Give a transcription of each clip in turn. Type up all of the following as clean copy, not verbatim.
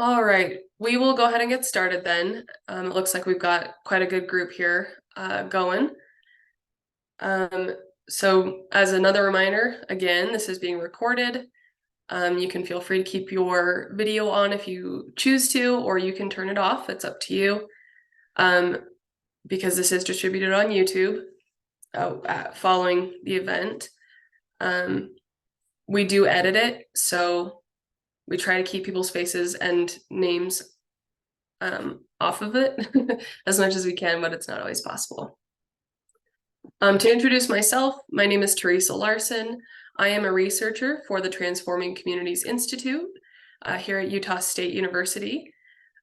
All right, we will go ahead and get started then. It looks like we've got quite a good group here going. Um, so as another reminder, again, this is being recorded. You can feel free to keep your video on if you choose to, or you can turn it off. It's up to you. Because this is distributed on YouTube following the event. We do edit it, so we try to keep people's faces and names off of it as much as we can, but it's not always possible. To introduce myself, my name is Teresa Larson. I am a researcher for the Transforming Communities Institute here at Utah State University.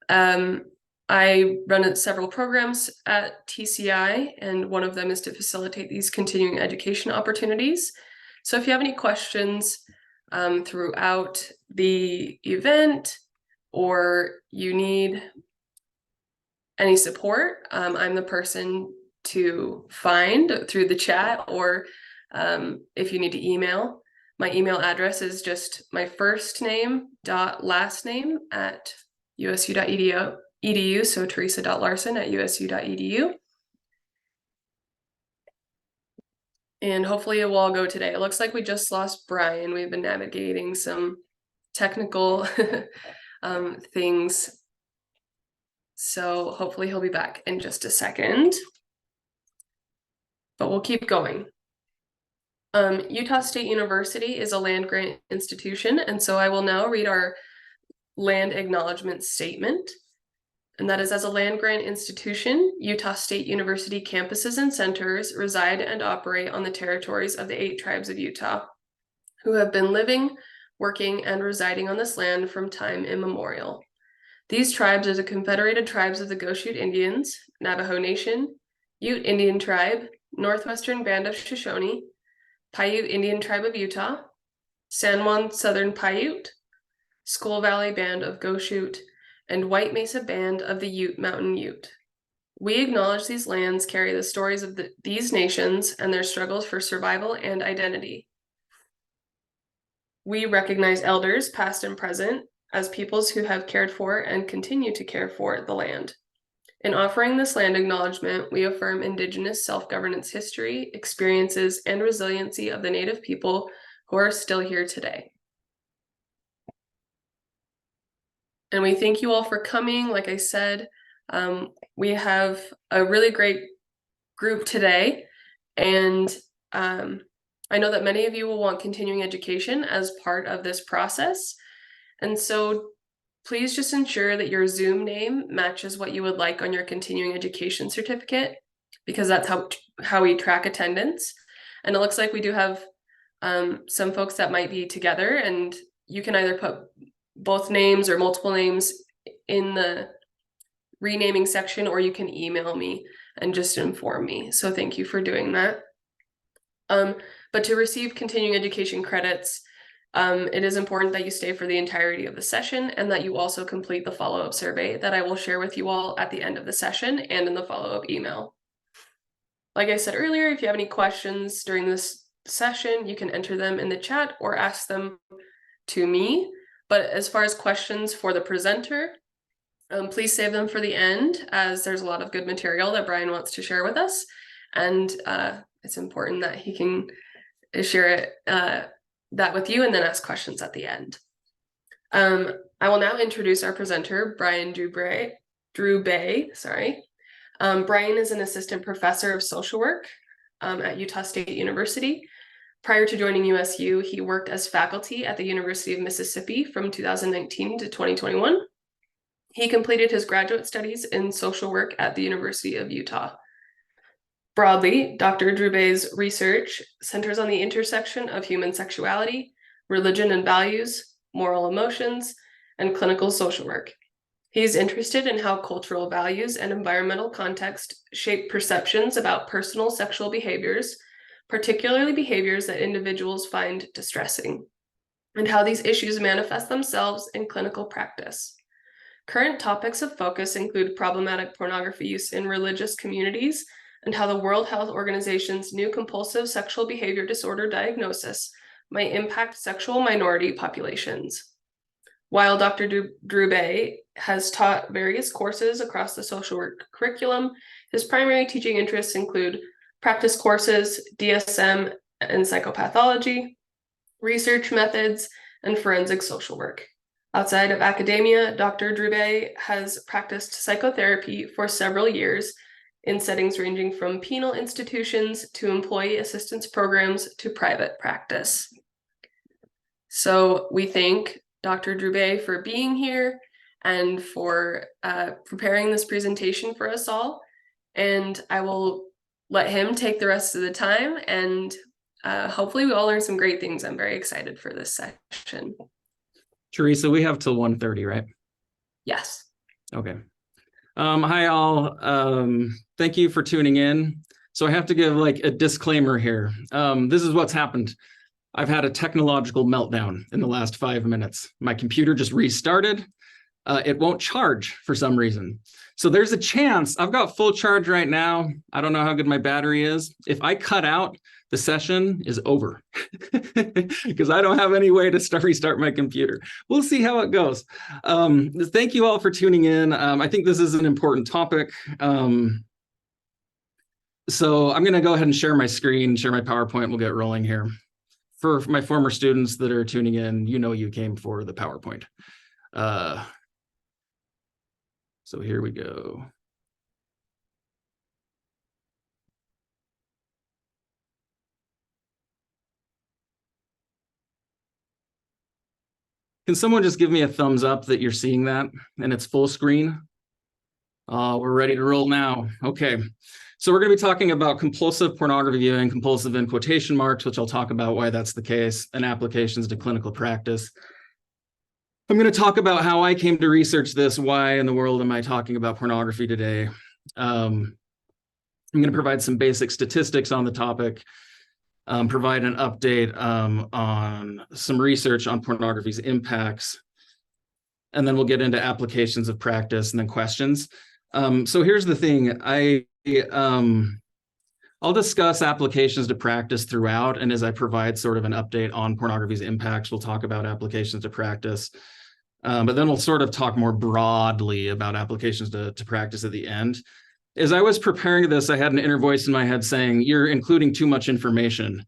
I run several programs at TCI, and one of them is to facilitate these continuing education opportunities. So if you have any questions throughout the event, or you need any support, I'm the person to find through the chat, or if you need to email. My email address is just my first name dot last name at usu.edu, so teresa.larson@usu.edu. And hopefully it will all go today. It looks like we just lost Brian. We've been navigating some technical things. So hopefully he'll be back in just a second. But we'll keep going. Utah State University is a land grant institution, and so I will now read our land acknowledgement statement. And that is, as a land grant institution, Utah State University campuses and centers reside and operate on the territories of the 8 tribes of Utah, who have been living, working, and residing on this land from time immemorial. These tribes are the Confederated Tribes of the Goshute Indians, Navajo Nation, Ute Indian Tribe, Northwestern Band of Shoshone, Paiute Indian Tribe of Utah, San Juan Southern Paiute, Skull Valley Band of Goshute, and White Mesa Band of the Ute Mountain Ute. We acknowledge these lands carry the stories of these nations and their struggles for survival and identity. We recognize elders, past and present, as peoples who have cared for and continue to care for the land. In offering this land acknowledgement, we affirm Indigenous self-governance history, experiences, and resiliency of the Native people who are still here today. And we thank you all for coming. Like I said, we have a really great group today, and I know that many of you will want continuing education as part of this process. And so please just ensure that your Zoom name matches what you would like on your continuing education certificate, because that's how we track attendance. And it looks like we do have some folks that might be together, and you can either put both names or multiple names in the renaming section, or you can email me and just inform me. So thank you for doing that. But to receive continuing education credits, it is important that you stay for the entirety of the session, and that you also complete the follow-up survey that I will share with you all at the end of the session and in the follow-up email. Like I said earlier, if you have any questions during this session, you can enter them in the chat or ask them to me. But as far as questions for the presenter, please save them for the end, as there's a lot of good material that Brian wants to share with us. And it's important that he can share that with you and then ask questions at the end. I will now introduce our presenter, Brian Drubay. Brian is an assistant professor of social work at Utah State University. Prior to joining USU, he worked as faculty at the University of Mississippi from 2019 to 2021. He completed his graduate studies in social work at the University of Utah. Broadly, Dr. Drubay's research centers on the intersection of human sexuality, religion and values, moral emotions, and clinical social work. He's interested in how cultural values and environmental context shape perceptions about personal sexual behaviors, particularly behaviors that individuals find distressing, and how these issues manifest themselves in clinical practice. Current topics of focus include problematic pornography use in religious communities, and how the World Health Organization's new compulsive sexual behavior disorder diagnosis might impact sexual minority populations. While Dr. Drube has taught various courses across the social work curriculum, his primary teaching interests include practice courses, DSM and psychopathology, research methods, and forensic social work. Outside of academia, Dr. Drube has practiced psychotherapy for several years in settings ranging from penal institutions to employee assistance programs to private practice. So we thank Dr. Drube for being here and for preparing this presentation for us all. And I will let him take the rest of the time, and hopefully we all learn some great things. I'm very excited for this session. Teresa, we have till 1:30, right? Yes. Okay. Hi, all. Thank you for tuning in. So I have to give like a disclaimer here. This is what's happened. I've had a technological meltdown in the last 5 minutes. My computer just restarted. It won't charge for some reason. So there's a chance, I've got full charge right now. I don't know how good my battery is. If I cut out, the session is over because I don't have any way to restart my computer. We'll see how it goes. Thank you all for tuning in. I think this is an important topic. So I'm going to go ahead and share my screen, share my PowerPoint. We'll get rolling here. For my former students that are tuning in, you know you came for the PowerPoint. So here we go. Can someone just give me a thumbs up that you're seeing that and it's full screen? We're ready to roll now. Okay. So we're going to be talking about compulsive pornography viewing, compulsive in quotation marks, which I'll talk about why that's the case, and applications to clinical practice. I'm going to talk about how I came to research this. Why in the world am I talking about pornography today? I'm going to provide some basic statistics on the topic, provide an update on some research on pornography's impacts, and then we'll get into applications of practice and then questions. So here's the thing. I'll discuss applications to practice throughout, and as I provide sort of an update on pornography's impacts, we'll talk about applications to practice. But then we'll sort of talk more broadly about applications to practice at the end. As I was preparing this, I had an inner voice in my head saying, "You're including too much information."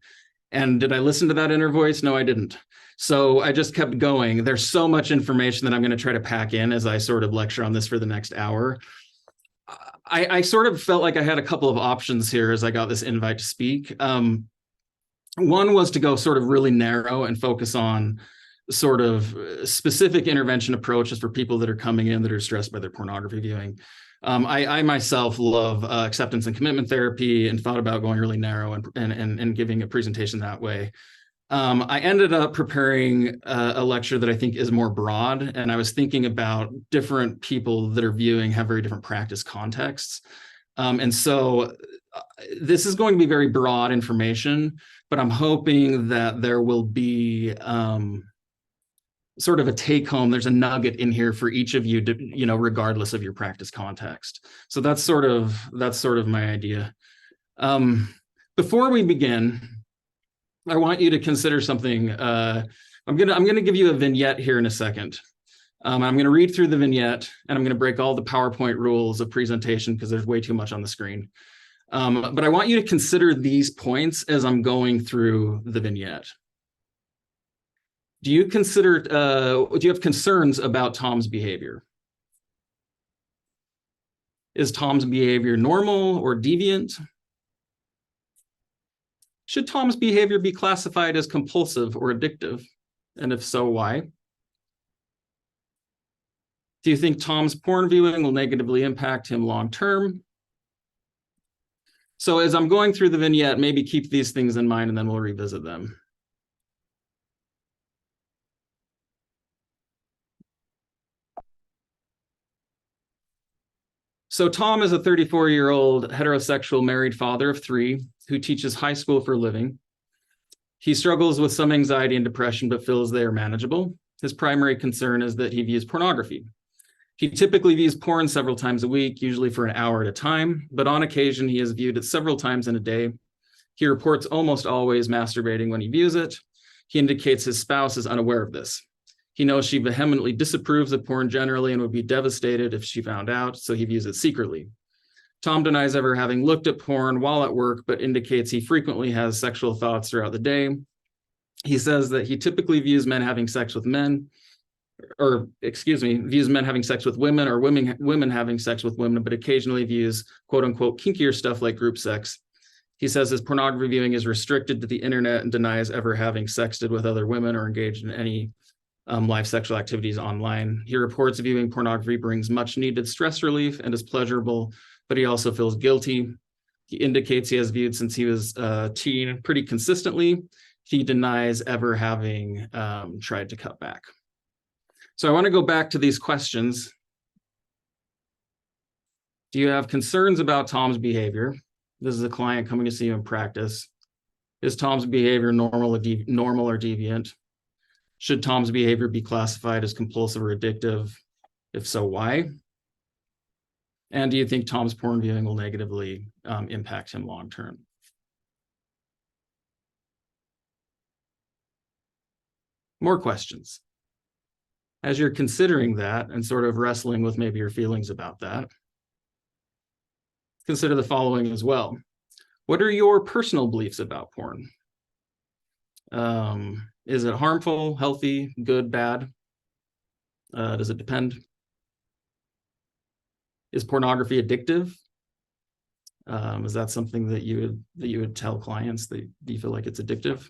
And did I listen to that inner voice? No, I didn't. So I just kept going. There's so much information that I'm going to try to pack in as I sort of lecture on this for the next hour. I sort of felt like I had a couple of options here as I got this invite to speak. One was to go sort of really narrow and focus on sort of specific intervention approaches for people that are coming in that are stressed by their pornography viewing. I myself love acceptance and commitment therapy and thought about going really narrow and giving a presentation that way. I ended up preparing a lecture that I think is more broad, and I was thinking about different people that are viewing have very different practice contexts. And so this is going to be very broad information, but I'm hoping that there will be sort of a take home. There's a nugget in here for each of you, to, regardless of your practice context. So that's sort of my idea. Before we begin, I want you to consider something. I'm gonna give you a vignette here in a second. I'm gonna read through the vignette, and I'm gonna break all the PowerPoint rules of presentation because there's way too much on the screen. But I want you to consider these points as I'm going through the vignette. Do you have concerns about Tom's behavior? Is Tom's behavior normal or deviant? Should Tom's behavior be classified as compulsive or addictive? And if so, why? Do you think Tom's porn viewing will negatively impact him long-term? So as I'm going through the vignette, maybe keep these things in mind and then we'll revisit them. So Tom is a 34-year-old heterosexual married father of 3 who teaches high school for a living. He struggles with some anxiety and depression, but feels they are manageable. His primary concern is that he views pornography. He typically views porn several times a week, usually for an hour at a time, but on occasion he has viewed it several times in a day. He reports almost always masturbating when he views it. He indicates his spouse is unaware of this. He knows she vehemently disapproves of porn generally and would be devastated if she found out, so he views it secretly. Tom denies ever having looked at porn while at work, but indicates he frequently has sexual thoughts throughout the day. He says that he typically views men having sex with men, or excuse me, views men having sex with women or women having sex with women, but occasionally views quote unquote kinkier stuff like group sex. He says his pornography viewing is restricted to the internet and denies ever having sexted with other women or engaged in any live sexual activities online. He reports viewing pornography brings much needed stress relief and is pleasurable, but he also feels guilty. He indicates he has viewed since he was a teen pretty consistently. He denies ever having tried to cut back. So I want to go back to these questions. Do you have concerns about Tom's behavior? This is a client coming to see you in practice. Is Tom's behavior normal or deviant? Should Tom's behavior be classified as compulsive or addictive? If so, why? And do you think Tom's porn viewing will negatively impact him long term? More questions. As you're considering that and sort of wrestling with maybe your feelings about that, consider the following as well. What are your personal beliefs about porn? Is it harmful, healthy, good, bad? Does it depend? Is pornography addictive? Is that something that you would tell clients that you feel like it's addictive?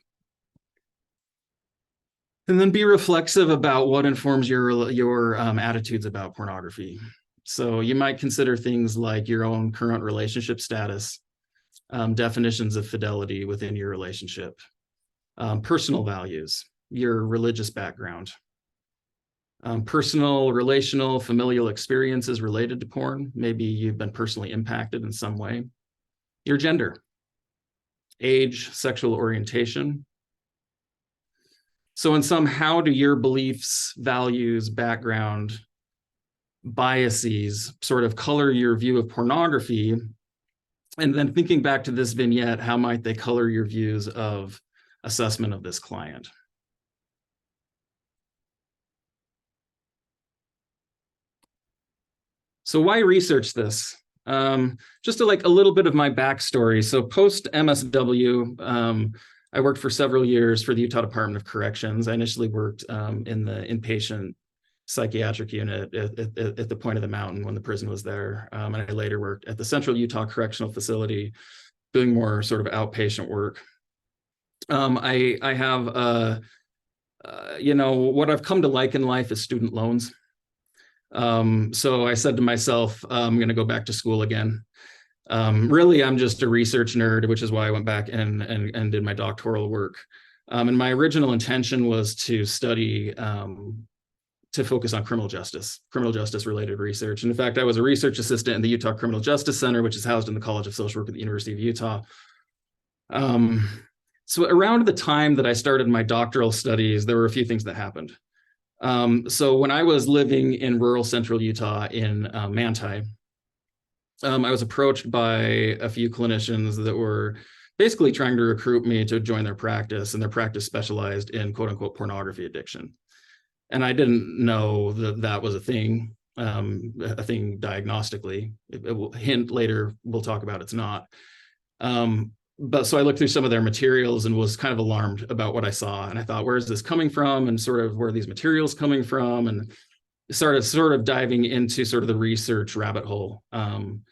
And then be reflexive about what informs your attitudes about pornography. So you might consider things like your own current relationship status, definitions of fidelity within your relationship, personal values, your religious background, personal, relational, familial experiences related to porn. Maybe you've been personally impacted in some way. Your gender, age, sexual orientation. So in sum, how do your beliefs, values, background, biases sort of color your view of pornography? And then thinking back to this vignette, how might they color your views of assessment of this client? So why research this? Just to like a little bit of my backstory. So post MSW, I worked for several years for the Utah Department of Corrections. I initially worked in the inpatient psychiatric unit at the point of the mountain when the prison was there. And I later worked at the Central Utah Correctional Facility doing more sort of outpatient work. I have, what I've come to like in life is student loans. So I said to myself, I'm going to go back to school again. Really, I'm just a research nerd, which is why I went back and did my doctoral work. And my original intention was to study, to focus on criminal justice related research. And in fact, I was a research assistant in the Utah Criminal Justice Center, which is housed in the College of Social Work at the University of Utah. So around the time that I started my doctoral studies, there were a few things that happened. So when I was living in rural central Utah in Manti, I was approached by a few clinicians that were basically trying to recruit me to join their practice, and their practice specialized in quote unquote pornography addiction. And I didn't know that that was a thing diagnostically. It will hint later, we'll talk about it's not. But so I looked through some of their materials and was kind of alarmed about what I saw. And I thought, where is this coming from? And sort of where are these materials coming from? And started sort of diving into sort of the research rabbit hole. And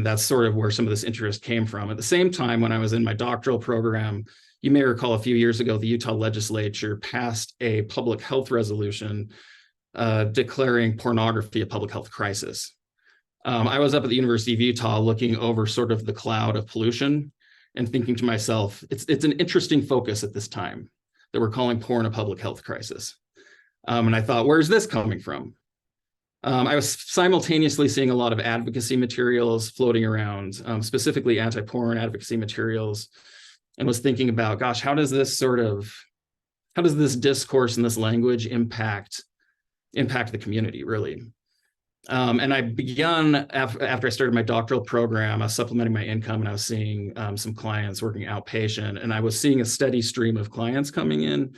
that's sort of where some of this interest came from. At the same time, when I was in my doctoral program, you may recall a few years ago, the Utah legislature passed a public health resolution declaring pornography a public health crisis. I was up at the University of Utah looking over sort of the cloud of pollution and thinking to myself, it's an interesting focus at this time that we're calling porn a public health crisis. And I thought, where's this coming from? I was simultaneously seeing a lot of advocacy materials floating around, specifically anti-porn advocacy materials, and was thinking about, gosh, how does this discourse and this language impact the community, really? And I began, after I started my doctoral program, I was supplementing my income, and I was seeing some clients working outpatient, and I was seeing a steady stream of clients coming in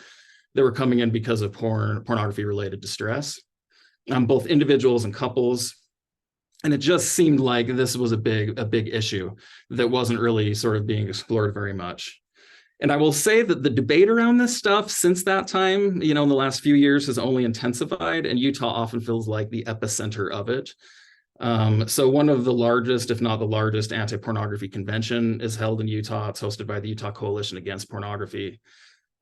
that were coming in because of pornography related distress, both individuals and couples. And it just seemed like this was a big issue that wasn't really sort of being explored very much. And I will say that the debate around this stuff since that time, in the last few years has only intensified, and Utah often feels like the epicenter of it. So one of the largest, if not the largest, anti-pornography convention is held in Utah. It's hosted by the Utah Coalition Against Pornography.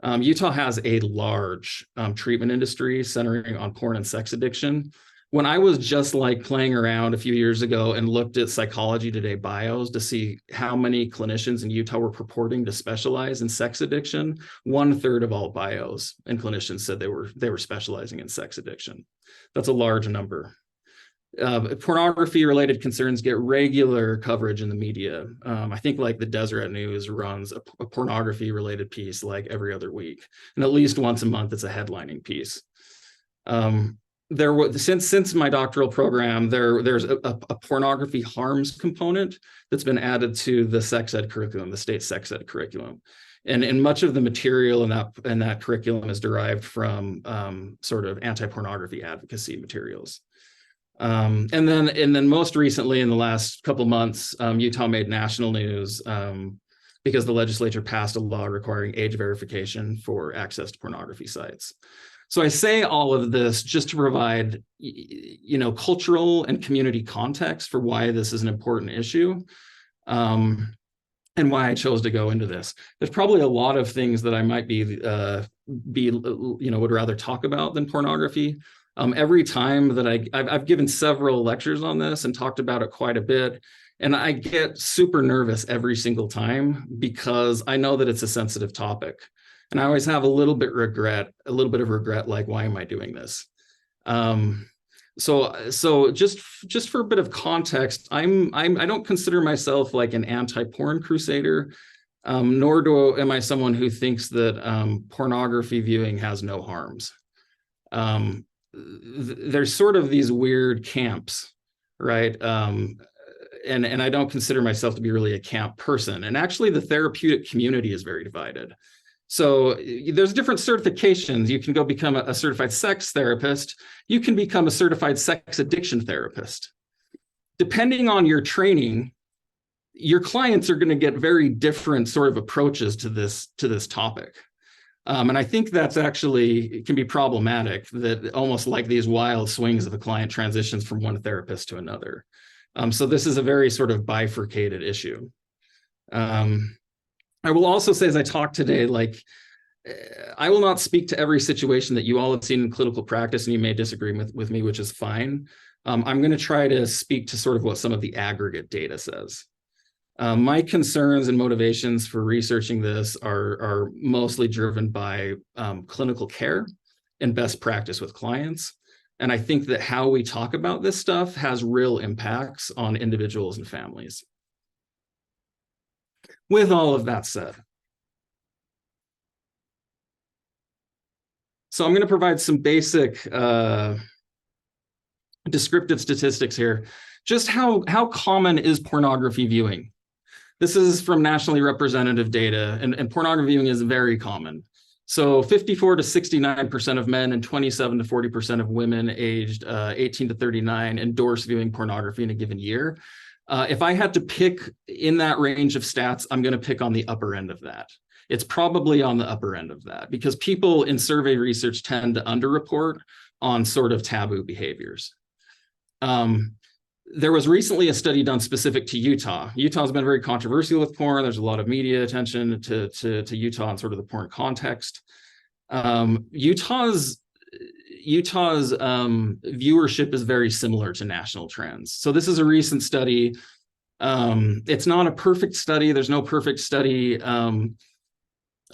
Utah has a large treatment industry centering on porn and sex addiction. When I was just like playing around a few years ago and looked at Psychology Today bios to see how many clinicians in Utah were purporting to specialize in sex addiction, 1/3 of all bios and clinicians said they were specializing in sex addiction. That's a large number. Pornography related concerns get regular coverage in the media. I think like the Deseret News runs a pornography related piece like every other week, and at least once a month it's a headlining piece. There was since my doctoral program, there's a pornography harms component that's been added to the sex ed curriculum, the state sex ed curriculum, and much of the material in that curriculum is derived from sort of anti-pornography advocacy materials. And then most recently, in the last couple months, Utah made national news because the legislature passed a law requiring age verification for access to pornography sites. So I say all of this just to provide, cultural and community context for why this is an important issue, and why I chose to go into this. There's probably a lot of things that I might would rather talk about than pornography. Every time that I've given several lectures on this and talked about it quite a bit, and I get super nervous every single time because I know that it's a sensitive topic. And I always have a little bit of regret, like, why am I doing this? So just for a bit of context, I don't consider myself like an anti-porn crusader, nor am I someone who thinks that pornography viewing has no harms. There's sort of these weird camps, right? And I don't consider myself to be really a camp person. And actually, the therapeutic community is very divided. So there's different certifications. You can go become a certified sex therapist. You can become a certified sex addiction therapist. Depending on your training, your clients are going to get very different sort of approaches to this topic. And I think that's actually, it can be problematic, that almost like these wild swings of a client transitions from one therapist to another. So this is a very sort of bifurcated issue. I will also say, as I talk today, I will not speak to every situation that you all have seen in clinical practice, and you may disagree with me, which is fine. I'm going to try to speak to sort of what some of the aggregate data says. My concerns and motivations for researching this are mostly driven by clinical care and best practice with clients. And I think that how we talk about this stuff has real impacts on individuals and families. With all of that said, so I'm going to provide some basic descriptive statistics here. Just how common is pornography viewing? This is from nationally representative data, and pornography viewing is very common. So 54 to 69% of men and 27 to 40% of women aged 18 to 39 endorse viewing pornography in a given year. If I had to pick in that range of stats, I'm going to pick on the upper end of that. It's probably on the upper end of that because people in survey research tend to underreport on sort of taboo behaviors. There was recently a study done specific to Utah. Utah's been very controversial with porn. There's a lot of media attention to Utah and sort of the porn context. Utah's viewership is very similar to national trends. So this is a recent study. It's not a perfect study. There's no perfect study,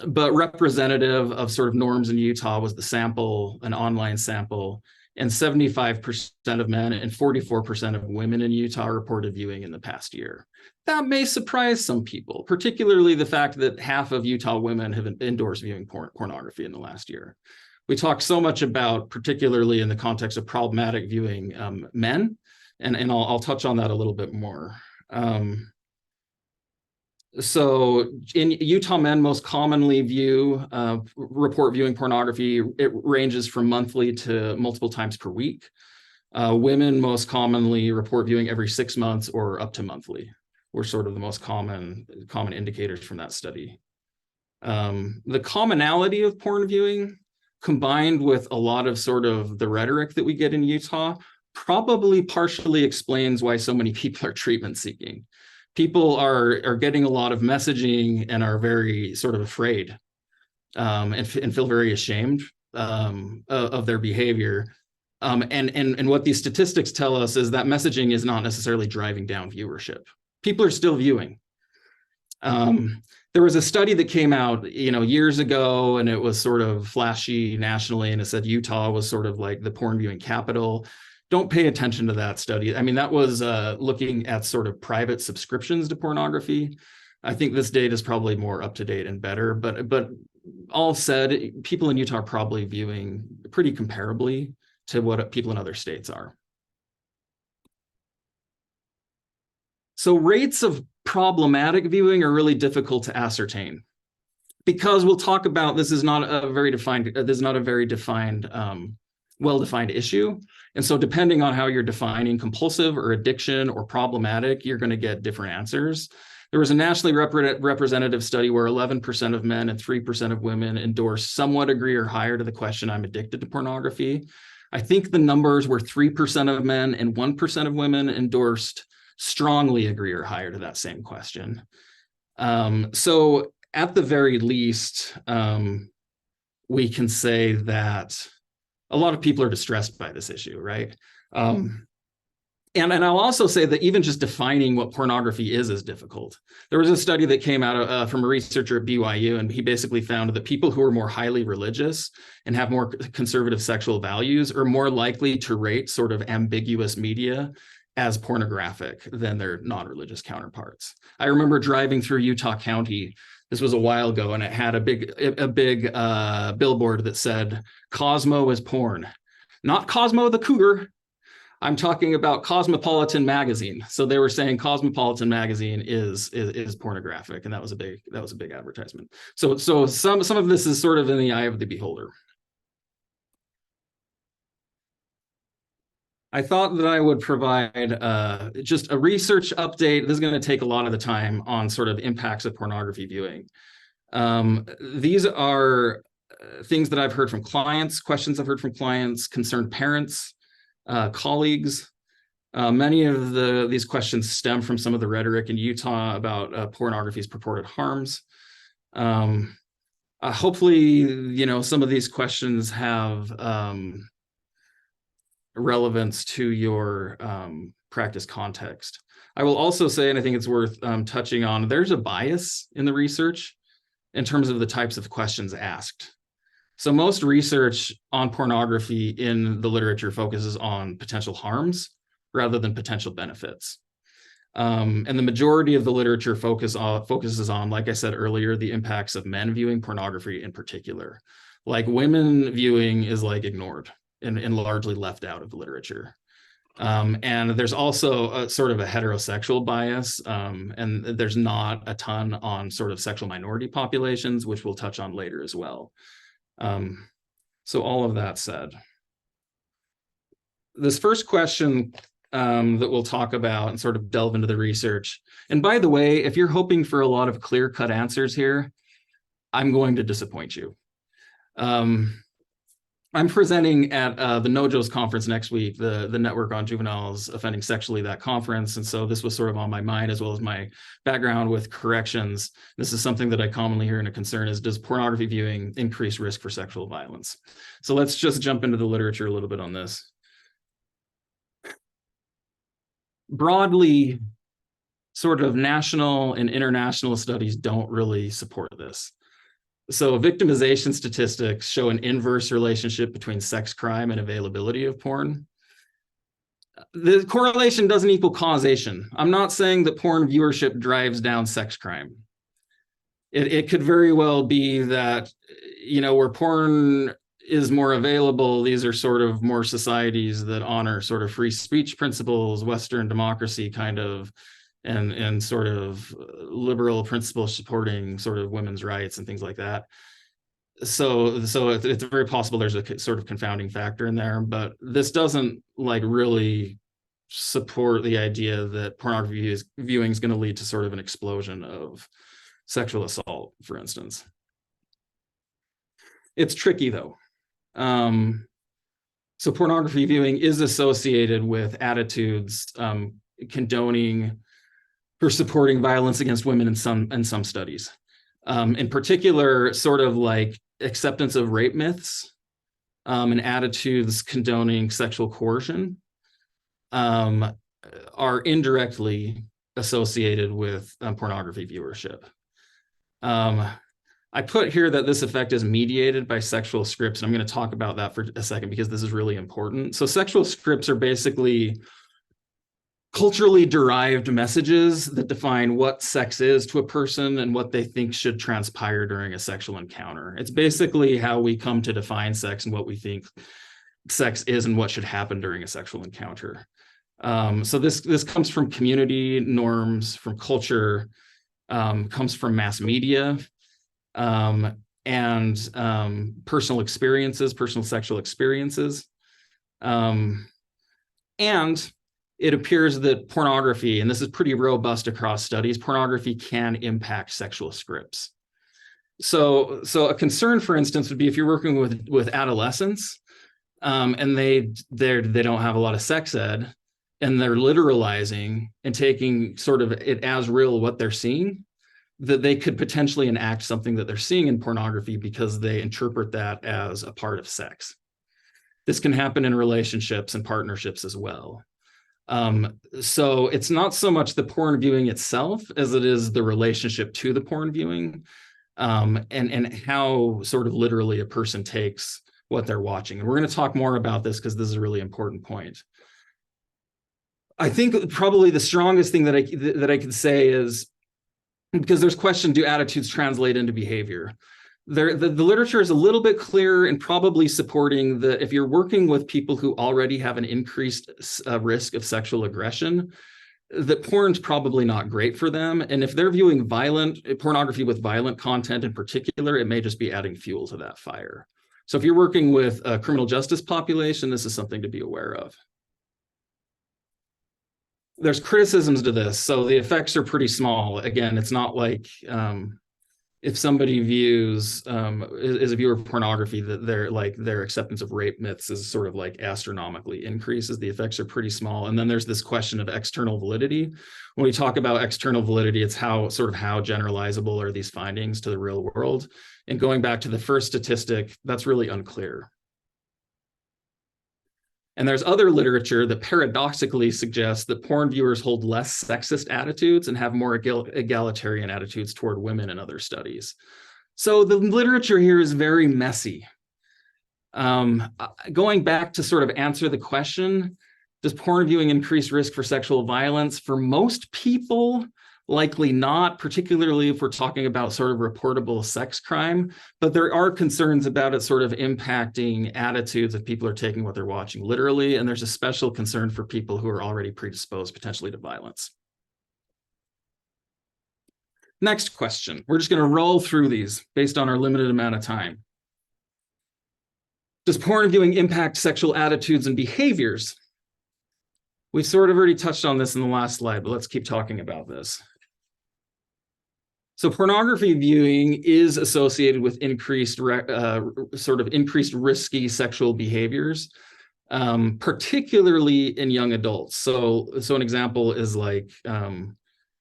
but representative of sort of norms in Utah was the sample, an online sample, and 75% of men and 44% of women in Utah reported viewing in the past year. That may surprise some people, particularly the fact that half of Utah women have endorsed viewing pornography in the last year. We talk so much about, particularly in the context of problematic viewing, men, and I'll touch on that a little bit more. So in Utah, men most commonly report viewing pornography. It ranges from monthly to multiple times per week. Women most commonly report viewing every 6 months or up to monthly, were sort of the most common indicators from that study. The commonality of porn viewing, combined with a lot of sort of the rhetoric that we get in Utah, probably partially explains why so many people are treatment seeking. People are getting a lot of messaging and are very sort of afraid, and feel very ashamed of their behavior. And what these statistics tell us is that messaging is not necessarily driving down viewership. People are still viewing. There was a study that came out, years ago, and it was sort of flashy nationally, and it said Utah was sort of like the porn viewing capital. Don't pay attention to that study. I mean, that was looking at sort of private subscriptions to pornography. I think this data is probably more up to date and better, but all said, people in Utah are probably viewing pretty comparably to what people in other states are. So rates of problematic viewing are really difficult to ascertain, because we'll talk about this is not a very defined, well-defined issue. And so depending on how you're defining compulsive or addiction or problematic, you're going to get different answers. There was a nationally representative study where 11% of men and 3% of women endorsed somewhat agree or higher to the question, I'm addicted to pornography. I think the numbers were 3% of men and 1% of women endorsed strongly agree or higher to that same question. So at the very least, we can say that a lot of people are distressed by this issue, right? And I'll also say that even just defining what pornography is difficult. There was a study that came out from a researcher at BYU, and he basically found that people who are more highly religious and have more conservative sexual values are more likely to rate sort of ambiguous media as pornographic than their non-religious counterparts. I remember driving through Utah County. This was a while ago, and it had a big billboard that said, Cosmo is porn. Not Cosmo the cougar. I'm talking about Cosmopolitan magazine. So they were saying Cosmopolitan magazine is pornographic, and that was a big advertisement. So some of this is sort of in the eye of the beholder. I thought that I would provide just a research update. This is going to take a lot of the time on sort of impacts of pornography viewing. These are things that I've heard from clients, questions I've heard from clients, concerned parents, colleagues. Many of these questions stem from some of the rhetoric in Utah about pornography's purported harms. Hopefully, some of these questions have relevance to your practice context. I will also say, and I think it's worth touching on, there's a bias in the research in terms of the types of questions asked. So most research on pornography in the literature focuses on potential harms rather than potential benefits. And the majority of the literature focuses on, like I said earlier, the impacts of men viewing pornography in particular. Like women viewing is like ignored and largely left out of the literature. And there's also a sort of a heterosexual bias, and there's not a ton on sort of sexual minority populations, which we'll touch on later as well. So all of that said, this first question that we'll talk about and sort of delve into the research. And by the way, if you're hoping for a lot of clear-cut answers here, I'm going to disappoint you. I'm presenting at the NOJOS conference next week, the Network on Juveniles Offending Sexually, that conference. And so this was sort of on my mind, as well as my background with corrections. This is something that I commonly hear in a concern is, does pornography viewing increase risk for sexual violence? So let's just jump into the literature a little bit on this. Broadly, sort of national and international studies don't really support this. So victimization statistics show an inverse relationship between sex crime and availability of porn. The correlation doesn't equal causation. I'm not saying that porn viewership drives down sex crime. It could very well be that, where porn is more available, these are sort of more societies that honor sort of free speech principles, Western democracy kind of and sort of liberal principles supporting sort of women's rights and things like that. So it's very possible there's a sort of confounding factor in there, but this doesn't like really support the idea that pornography viewing is going to lead to sort of an explosion of sexual assault, for instance. It's tricky though. So pornography viewing is associated with attitudes condoning or supporting violence against women in some studies. In particular, sort of like acceptance of rape myths and attitudes condoning sexual coercion are indirectly associated with pornography viewership. I put here that this effect is mediated by sexual scripts, and I'm going to talk about that for a second because this is really important. So sexual scripts are basically culturally derived messages that define what sex is to a person and what they think should transpire during a sexual encounter. It's basically how we come to define sex and what we think sex is and what should happen during a sexual encounter. So this comes from community norms, from culture, comes from mass media, and personal experiences, personal sexual experiences. And it appears that pornography, and this is pretty robust across studies, pornography can impact sexual scripts. So a concern, for instance, would be if you're working with adolescents, and they don't have a lot of sex ed, and they're literalizing and taking sort of it as real what they're seeing, that they could potentially enact something that they're seeing in pornography because they interpret that as a part of sex. This can happen in relationships and partnerships as well. So it's not so much the porn viewing itself as it is the relationship to the porn viewing, and how sort of literally a person takes what they're watching. And we're going to talk more about this because this is a really important point. I think probably the strongest thing that I can say is, because there's question, do attitudes translate into behavior? The literature is a little bit clearer and probably supporting that if you're working with people who already have an increased risk of sexual aggression, that porn's probably not great for them. And if they're viewing pornography with violent content in particular, it may just be adding fuel to that fire. So if you're working with a criminal justice population, this is something to be aware of. There's criticisms to this. So the effects are pretty small. Again, it's not like if somebody views is a viewer of pornography, that their acceptance of rape myths is sort of like astronomically increases. The effects are pretty small. And then there's this question of external validity. When we talk about external validity, it's how generalizable are these findings to the real world. And going back to the first statistic, that's really unclear. And there's other literature that paradoxically suggests that porn viewers hold less sexist attitudes and have more egalitarian attitudes toward women in other studies. So the literature here is very messy. Going back to sort of answer the question, does porn viewing increase risk for sexual violence? For most people, likely not, particularly if we're talking about sort of reportable sex crime, but there are concerns about it sort of impacting attitudes if people are taking what they're watching literally, and there's a special concern for people who are already predisposed potentially to violence. Next question. We're just going to roll through these based on our limited amount of time. Does porn viewing impact sexual attitudes and behaviors? We've sort of already touched on this in the last slide, but let's keep talking about this. So pornography viewing is associated with increased risky sexual behaviors, particularly in young adults. So an example is like,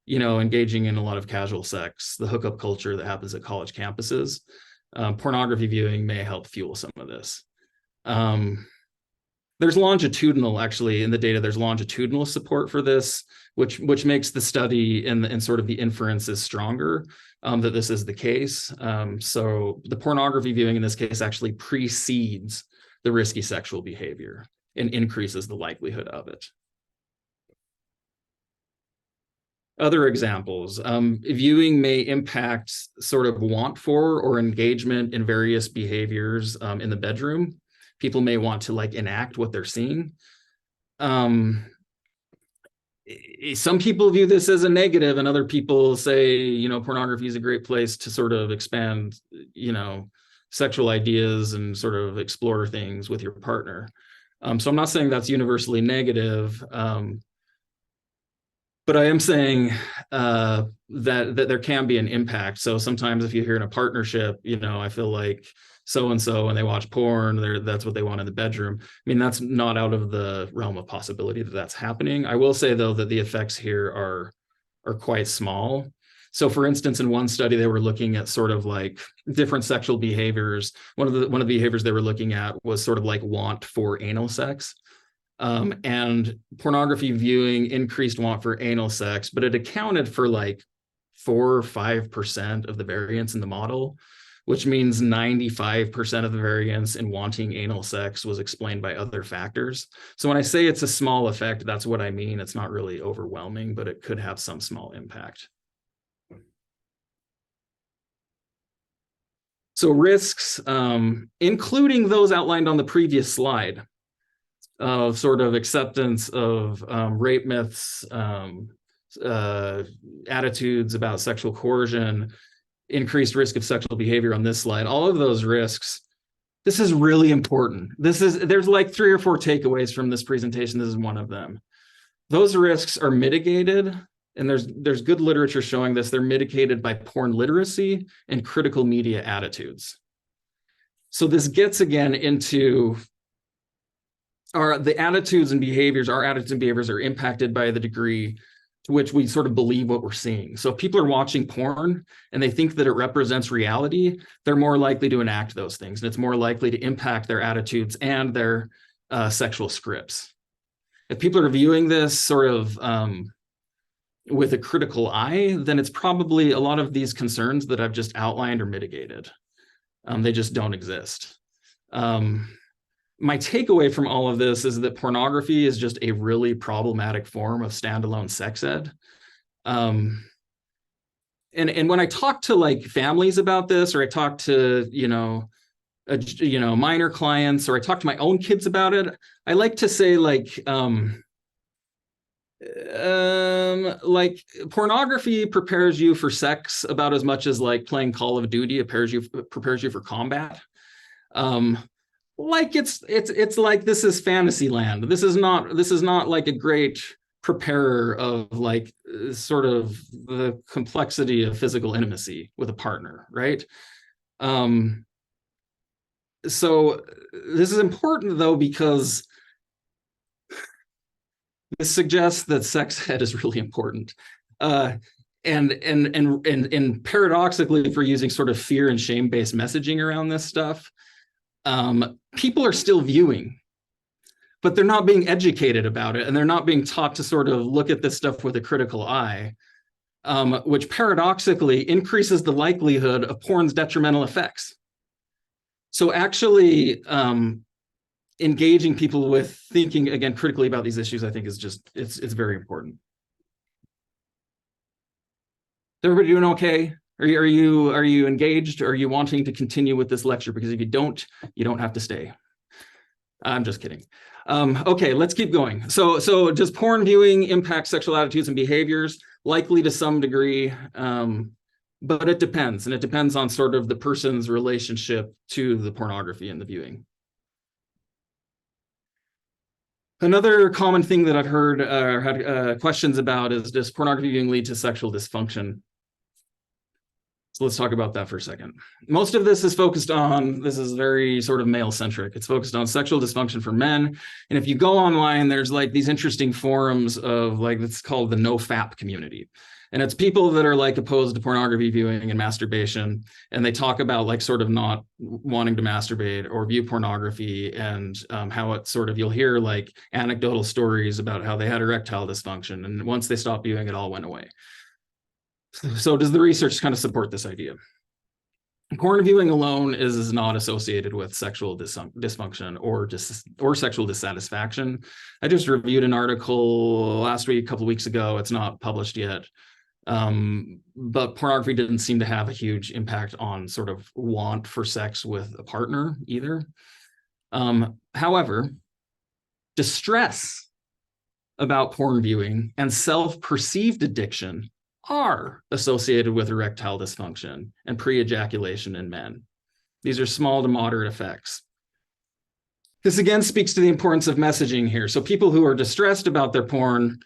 engaging in a lot of casual sex, the hookup culture that happens at college campuses. Pornography viewing may help fuel some of this. There's longitudinal, actually, in the data, there's longitudinal support for this, which makes the study and sort of the inferences stronger that this is the case. So the pornography viewing in this case actually precedes the risky sexual behavior and increases the likelihood of it. Other examples, viewing may impact sort of want for or engagement in various behaviors in the bedroom. People may want to like enact what they're seeing. some people view this as a negative, and other people say, pornography is a great place to sort of expand, sexual ideas and sort of explore things with your partner. So I'm not saying that's universally negative, but I am saying that there can be an impact. So sometimes if you're in a partnership, I feel like so-and-so when they watch porn, that's what they want in the bedroom. I mean, that's not out of the realm of possibility that that's happening. I will say, though, that the effects here are quite small. So for instance, in one study, they were looking at sort of like different sexual behaviors. One of the behaviors they were looking at was sort of like want for anal sex. And pornography viewing increased want for anal sex, but it accounted for like 4 or 5% of the variance in the model, which means 95% of the variance in wanting anal sex was explained by other factors. So when I say it's a small effect, that's what I mean. It's not really overwhelming, but it could have some small impact. So risks, including those outlined on the previous slide, of sort of acceptance of rape myths, attitudes about sexual coercion, increased risk of sexual behavior on this slide, all of those risks. This is really important. There's like 3 or 4 takeaways from this presentation. This is one of them. Those risks are mitigated, and there's good literature showing this. They're mitigated by porn literacy and critical media attitudes. So this gets again into the attitudes and behaviors. Our attitudes and behaviors are impacted by the degree to which we sort of believe what we're seeing. So if people are watching porn and they think that it represents reality, they're more likely to enact those things, and it's more likely to impact their attitudes and their sexual scripts. If people are viewing this sort of with a critical eye, then it's probably a lot of these concerns that I've just outlined are mitigated. They just don't exist. My takeaway from all of this is that pornography is just a really problematic form of standalone sex ed. And when I talk to like families about this, or I talk to, minor clients, or I talk to my own kids about it, I like to say like pornography prepares you for sex about as much as like playing Call of Duty prepares you for combat. Like it's like this is fantasy land. This is not like a great preparer of like sort of the complexity of physical intimacy with a partner, right? So this is important though, because this suggests that sex ed is really important. And paradoxically, if we're using sort of fear and shame-based messaging around this stuff, people are still viewing, but they're not being educated about it, and they're not being taught to sort of look at this stuff with a critical eye, which paradoxically increases the likelihood of porn's detrimental effects. So actually engaging people with thinking, again, critically about these issues, I think is just, it's very important. Is everybody doing okay? Are you engaged? Are you wanting to continue with this lecture? Because if you don't have to stay. I'm just kidding. Okay, let's keep going. So does porn viewing impact sexual attitudes and behaviors? Likely to some degree, but it depends. And it depends on sort of the person's relationship to the pornography and the viewing. Another common thing that I've heard or had questions about is, does pornography viewing lead to sexual dysfunction? So let's talk about that for a second. Most of this is focused on, this is very sort of male-centric. It's focused on sexual dysfunction for men. And if you go online, there's like these interesting forums of like, it's called the no-fap community. And it's people that are like opposed to pornography viewing and masturbation. And they talk about like sort of not wanting to masturbate or view pornography, and how it sort of, you'll hear like anecdotal stories about how they had erectile dysfunction. And once they stopped viewing, it all went away. So does the research kind of support this idea? Porn viewing alone is not associated with sexual dysfunction or sexual dissatisfaction. I just reviewed an article last week, a couple of weeks ago. It's not published yet. But pornography didn't seem to have a huge impact on sort of want for sex with a partner either. However, distress about porn viewing and self-perceived addiction are associated with erectile dysfunction and pre-ejaculation in men. These are small to moderate effects. This again speaks to the importance of messaging here. So people who are distressed about their porn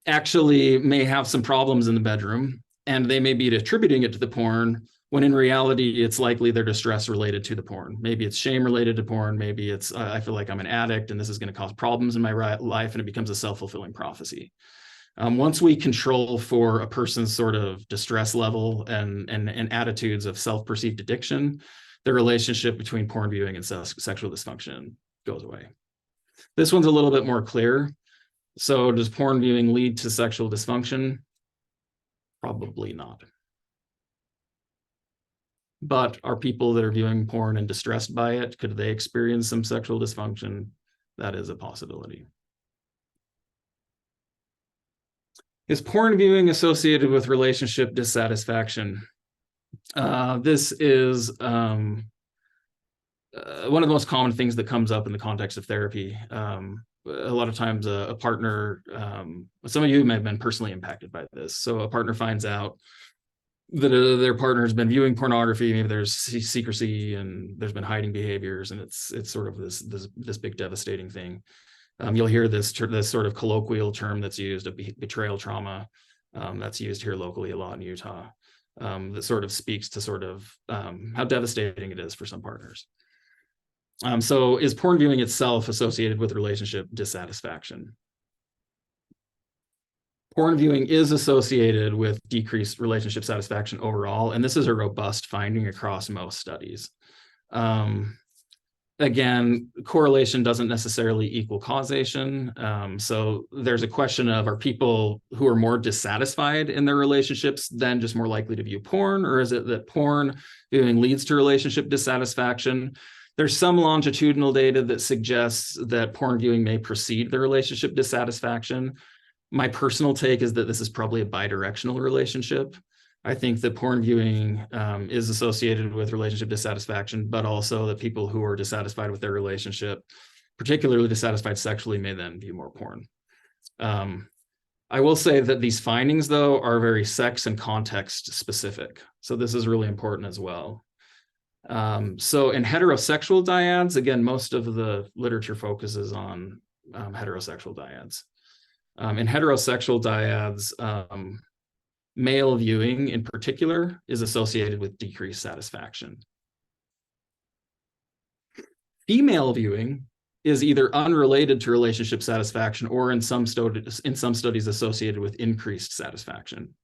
actually may have some problems in the bedroom, and they may be attributing it to the porn, when in reality, it's likely their distress related to the porn. Maybe it's shame related to porn. Maybe it's, I feel like I'm an addict and this is going to cause problems in my life, and it becomes a self-fulfilling prophecy. Once we control for a person's sort of distress level and attitudes of self-perceived addiction, the relationship between porn viewing and sexual dysfunction goes away. This one's a little bit more clear. So does porn viewing lead to sexual dysfunction? Probably not. But are people that are viewing porn and distressed by it, could they experience some sexual dysfunction? That is a possibility. Is porn viewing associated with relationship dissatisfaction? This is one of the most common things that comes up in the context of therapy. A lot of times a partner, some of you may have been personally impacted by this. So a partner finds out that their partner has been viewing pornography, maybe there's secrecy and there's been hiding behaviors, and it's sort of this big devastating thing. You'll hear this sort of colloquial term that's used, of betrayal trauma, that's used here locally a lot in Utah, that sort of speaks to sort of how devastating it is for some partners. So is porn viewing itself associated with relationship dissatisfaction? Porn viewing is associated with decreased relationship satisfaction overall, and this is a robust finding across most studies. Again, correlation doesn't necessarily equal causation. So there's a question of, are people who are more dissatisfied in their relationships then just more likely to view porn, or is it that porn viewing leads to relationship dissatisfaction? There's some longitudinal data that suggests that porn viewing may precede the relationship dissatisfaction. My personal take is that this is probably a bidirectional relationship. I think that porn viewing is associated with relationship dissatisfaction, but also that people who are dissatisfied with their relationship, particularly dissatisfied sexually, may then view more porn. I will say that these findings, though, are very sex and context specific. So this is really important as well. So in heterosexual dyads, again, most of the literature focuses on heterosexual dyads. In heterosexual dyads, male viewing in particular is associated with decreased satisfaction. Female viewing is either unrelated to relationship satisfaction or in some studies associated with increased satisfaction.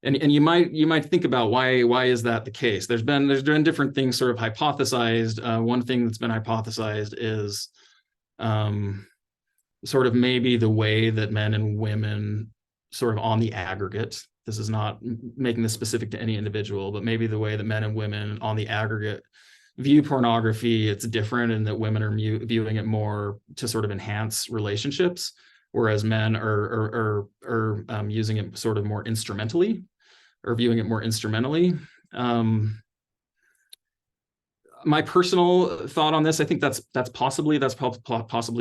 And you might think about why is that the case? There's been different things sort of hypothesized. One thing that's been hypothesized is sort of maybe the way that men and women sort of on the aggregate, this is not making this specific to any individual, but maybe the way that men and women on the aggregate view pornography, it's different, and that women are viewing it more to sort of enhance relationships, whereas men are using it sort of more instrumentally, or viewing it more instrumentally. My personal thought on this, I think that's possibly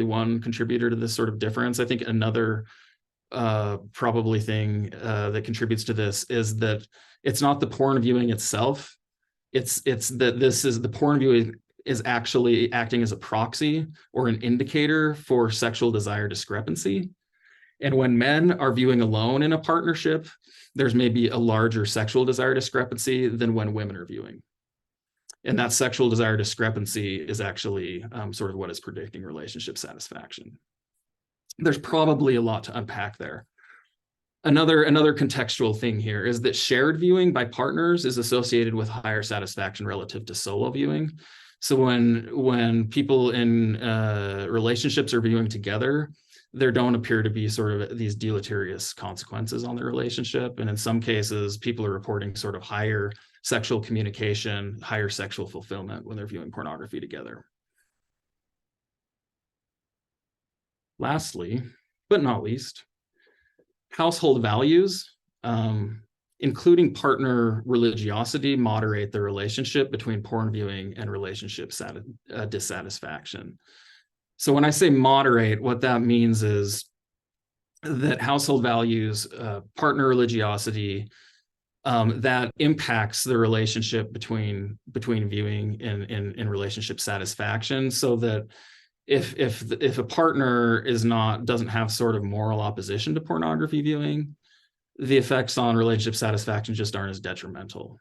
one contributor to this sort of difference. I think another probably thing that contributes to this is that it's not the porn viewing itself. It's that the porn viewing is actually acting as a proxy or an indicator for sexual desire discrepancy. And when men are viewing alone in a partnership, there's maybe a larger sexual desire discrepancy than when women are viewing. And that sexual desire discrepancy is actually sort of what is predicting relationship satisfaction. There's probably a lot to unpack there. Another contextual thing here is that shared viewing by partners is associated with higher satisfaction relative to solo viewing. So when people in relationships are viewing together, there don't appear to be sort of these deleterious consequences on the relationship. And in some cases, people are reporting sort of higher sexual communication, higher sexual fulfillment when they're viewing pornography together. Lastly, but not least, household values, including partner religiosity, moderate the relationship between porn viewing and relationship dissatisfaction. So when I say moderate, what that means is that household values, partner religiosity, that impacts the relationship between viewing and relationship satisfaction, so that if a partner doesn't have sort of moral opposition to pornography viewing, the effects on relationship satisfaction just aren't as detrimental.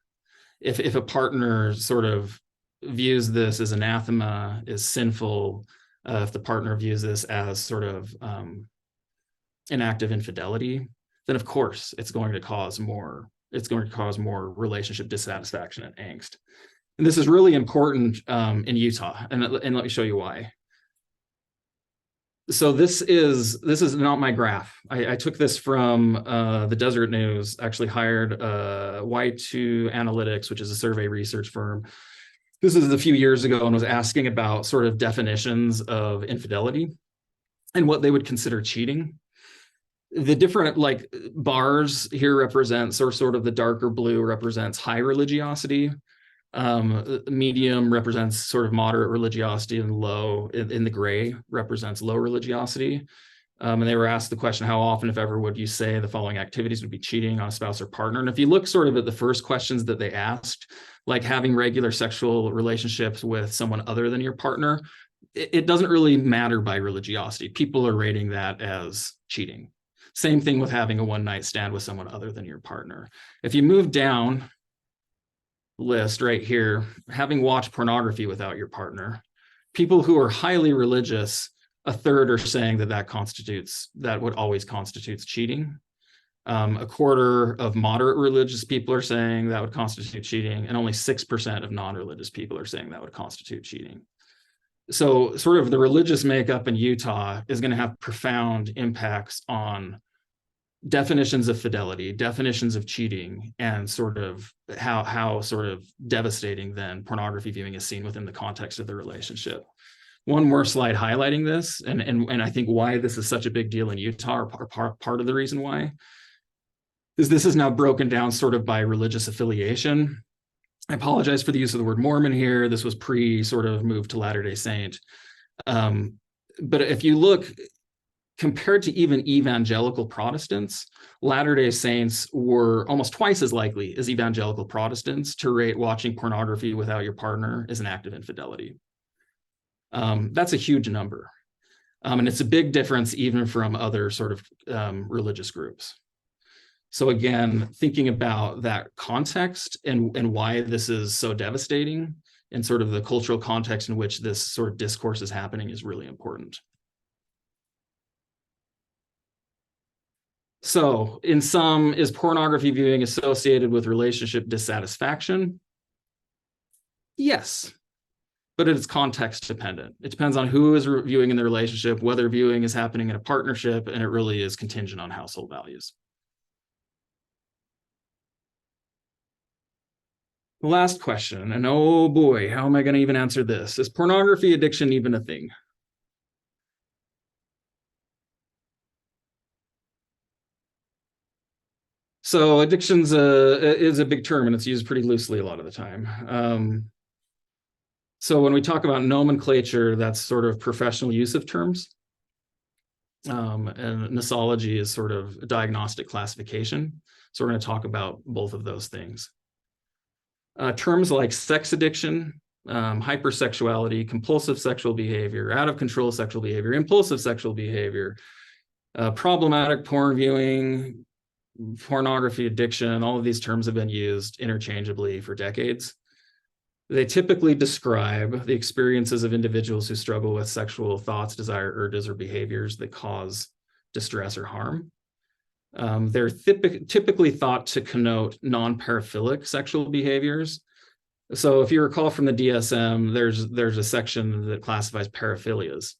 If a partner sort of views this as anathema, is sinful, if the partner views this as sort of an act of infidelity, then of course it's going to cause more relationship dissatisfaction and angst. And this is really important in Utah, and let me show you why. So this is not my graph. I took this from the Desert News. Actually hired Y2 Analytics, which is a survey research firm. This is a few years ago, and was asking about sort of definitions of infidelity and what they would consider cheating. The different like bars here represents, or sort of the darker blue represents high religiosity. Medium represents sort of moderate religiosity, and low in the gray represents low religiosity. And they were asked the question, how often, if ever, would you say the following activities would be cheating on a spouse or partner? And if you look sort of at the first questions that they asked, like having regular sexual relationships with someone other than your partner, it doesn't really matter by religiosity. People are rating that as cheating. Same thing with having a one-night stand with someone other than your partner. If you move down list right here, having watched pornography without your partner, people who are highly religious, a third are saying that would always constitutes cheating. A quarter of moderate religious people are saying that would constitute cheating, and only 6% of non-religious people are saying that would constitute cheating. So sort of the religious makeup in Utah is going to have profound impacts on definitions of fidelity, definitions of cheating, and sort of how sort of devastating then pornography viewing is seen within the context of the relationship. One more slide highlighting this, and I think why this is such a big deal in Utah, or part of the reason why, is this is now broken down sort of by religious affiliation. I apologize for the use of the word Mormon here. This was pre sort of move to Latter-day Saint. But if you look, compared to even evangelical Protestants, Latter-day Saints were almost twice as likely as evangelical Protestants to rate watching pornography without your partner as an act of infidelity. That's a huge number. And it's a big difference even from other sort of religious groups. So again, thinking about that context and why this is so devastating, and sort of the cultural context in which this sort of discourse is happening, is really important. So in sum, is pornography viewing associated with relationship dissatisfaction? Yes, but it's context dependent. It depends on who is viewing in the relationship, whether viewing is happening in a partnership, and it really is contingent on household values. The last question, and oh boy, how am I going to even answer this? Is pornography addiction even a thing? So addiction's is a big term, and it's used pretty loosely a lot of the time. So when we talk about nomenclature, that's sort of professional use of terms. And nosology is sort of a diagnostic classification. So we're going to talk about both of those things. Terms like sex addiction, hypersexuality, compulsive sexual behavior, out of control sexual behavior, impulsive sexual behavior, problematic porn viewing, pornography addiction, all of these terms have been used interchangeably for decades. They typically describe the experiences of individuals who struggle with sexual thoughts, desire, urges, or behaviors that cause distress or harm. They're typically thought to connote non-paraphilic sexual behaviors. So if you recall from the DSM, there's a section that classifies paraphilias.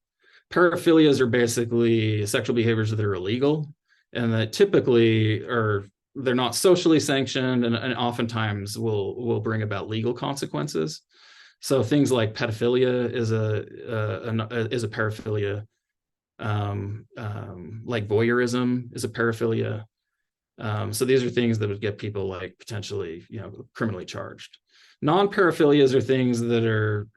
Paraphilias are basically sexual behaviors that are illegal, and that typically they're not socially sanctioned, and oftentimes will bring about legal consequences. So things like pedophilia is a paraphilia. Like voyeurism is a paraphilia. So these are things that would get people like potentially, criminally charged. Non-paraphilias are things that are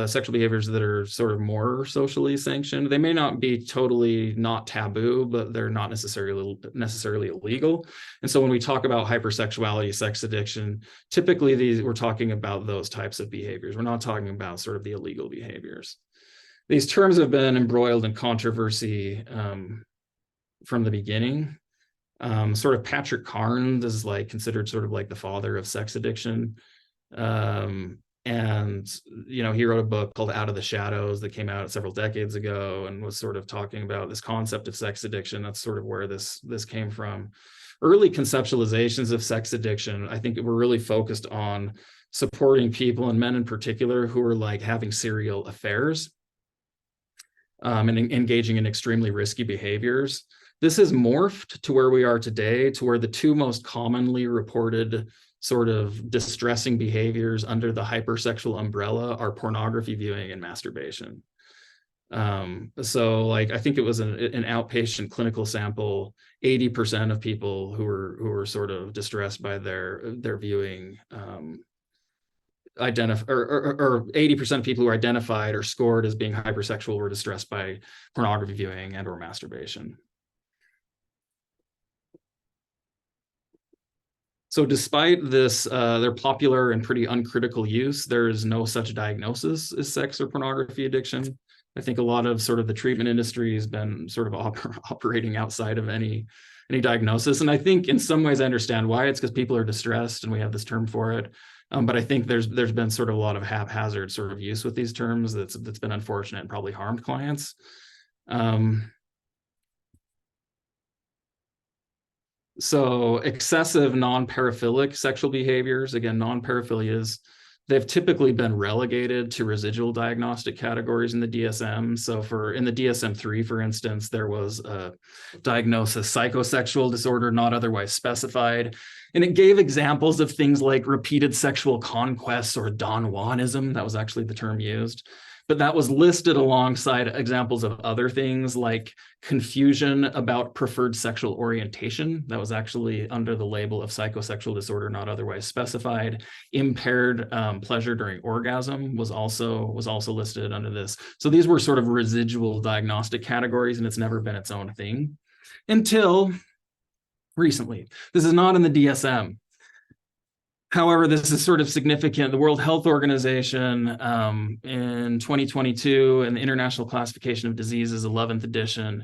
sexual behaviors that are sort of more socially sanctioned. They may not be totally not taboo, but they're not necessarily illegal. And so when we talk about hypersexuality, sex addiction, typically we're talking about those types of behaviors. We're not talking about sort of the illegal behaviors. These terms have been embroiled in controversy from the beginning. Sort of Patrick Carnes is like considered sort of like the father of sex addiction. And he wrote a book called Out of the Shadows that came out several decades ago and was sort of talking about this concept of sex addiction. That's sort of where this came from. Early conceptualizations of sex addiction, I think, were really focused on supporting people, and men in particular, who were like having serial affairs and engaging in extremely risky behaviors. This has morphed to where we are today, to where the two most commonly reported sort of distressing behaviors under the hypersexual umbrella are pornography viewing and masturbation. So like, I think it was an outpatient clinical sample, 80% of people who were sort of distressed by their viewing or 80% of people who were identified or scored as being hypersexual were distressed by pornography viewing and or masturbation. So despite this, their popular and pretty uncritical use, there is no such diagnosis as sex or pornography addiction. I think a lot of sort of the treatment industry has been sort of operating outside of any diagnosis. And I think in some ways I understand why. It's because people are distressed and we have this term for it. But I think there's been sort of a lot of haphazard sort of use with these terms that's been unfortunate and probably harmed clients. So excessive non-paraphilic sexual behaviors, again, non-paraphilias, they've typically been relegated to residual diagnostic categories in the DSM. So in the DSM-3, for instance, there was a diagnosis, psychosexual disorder not otherwise specified. And it gave examples of things like repeated sexual conquests or Don Juanism. That was actually the term used. But that was listed alongside examples of other things like confusion about preferred sexual orientation. That was actually under the label of psychosexual disorder not otherwise specified. Impaired pleasure during orgasm was also listed under this. So these were sort of residual diagnostic categories, and it's never been its own thing until recently. This is not in the DSM. However, this is sort of significant. The World Health Organization in 2022 in the International Classification of Diseases 11th edition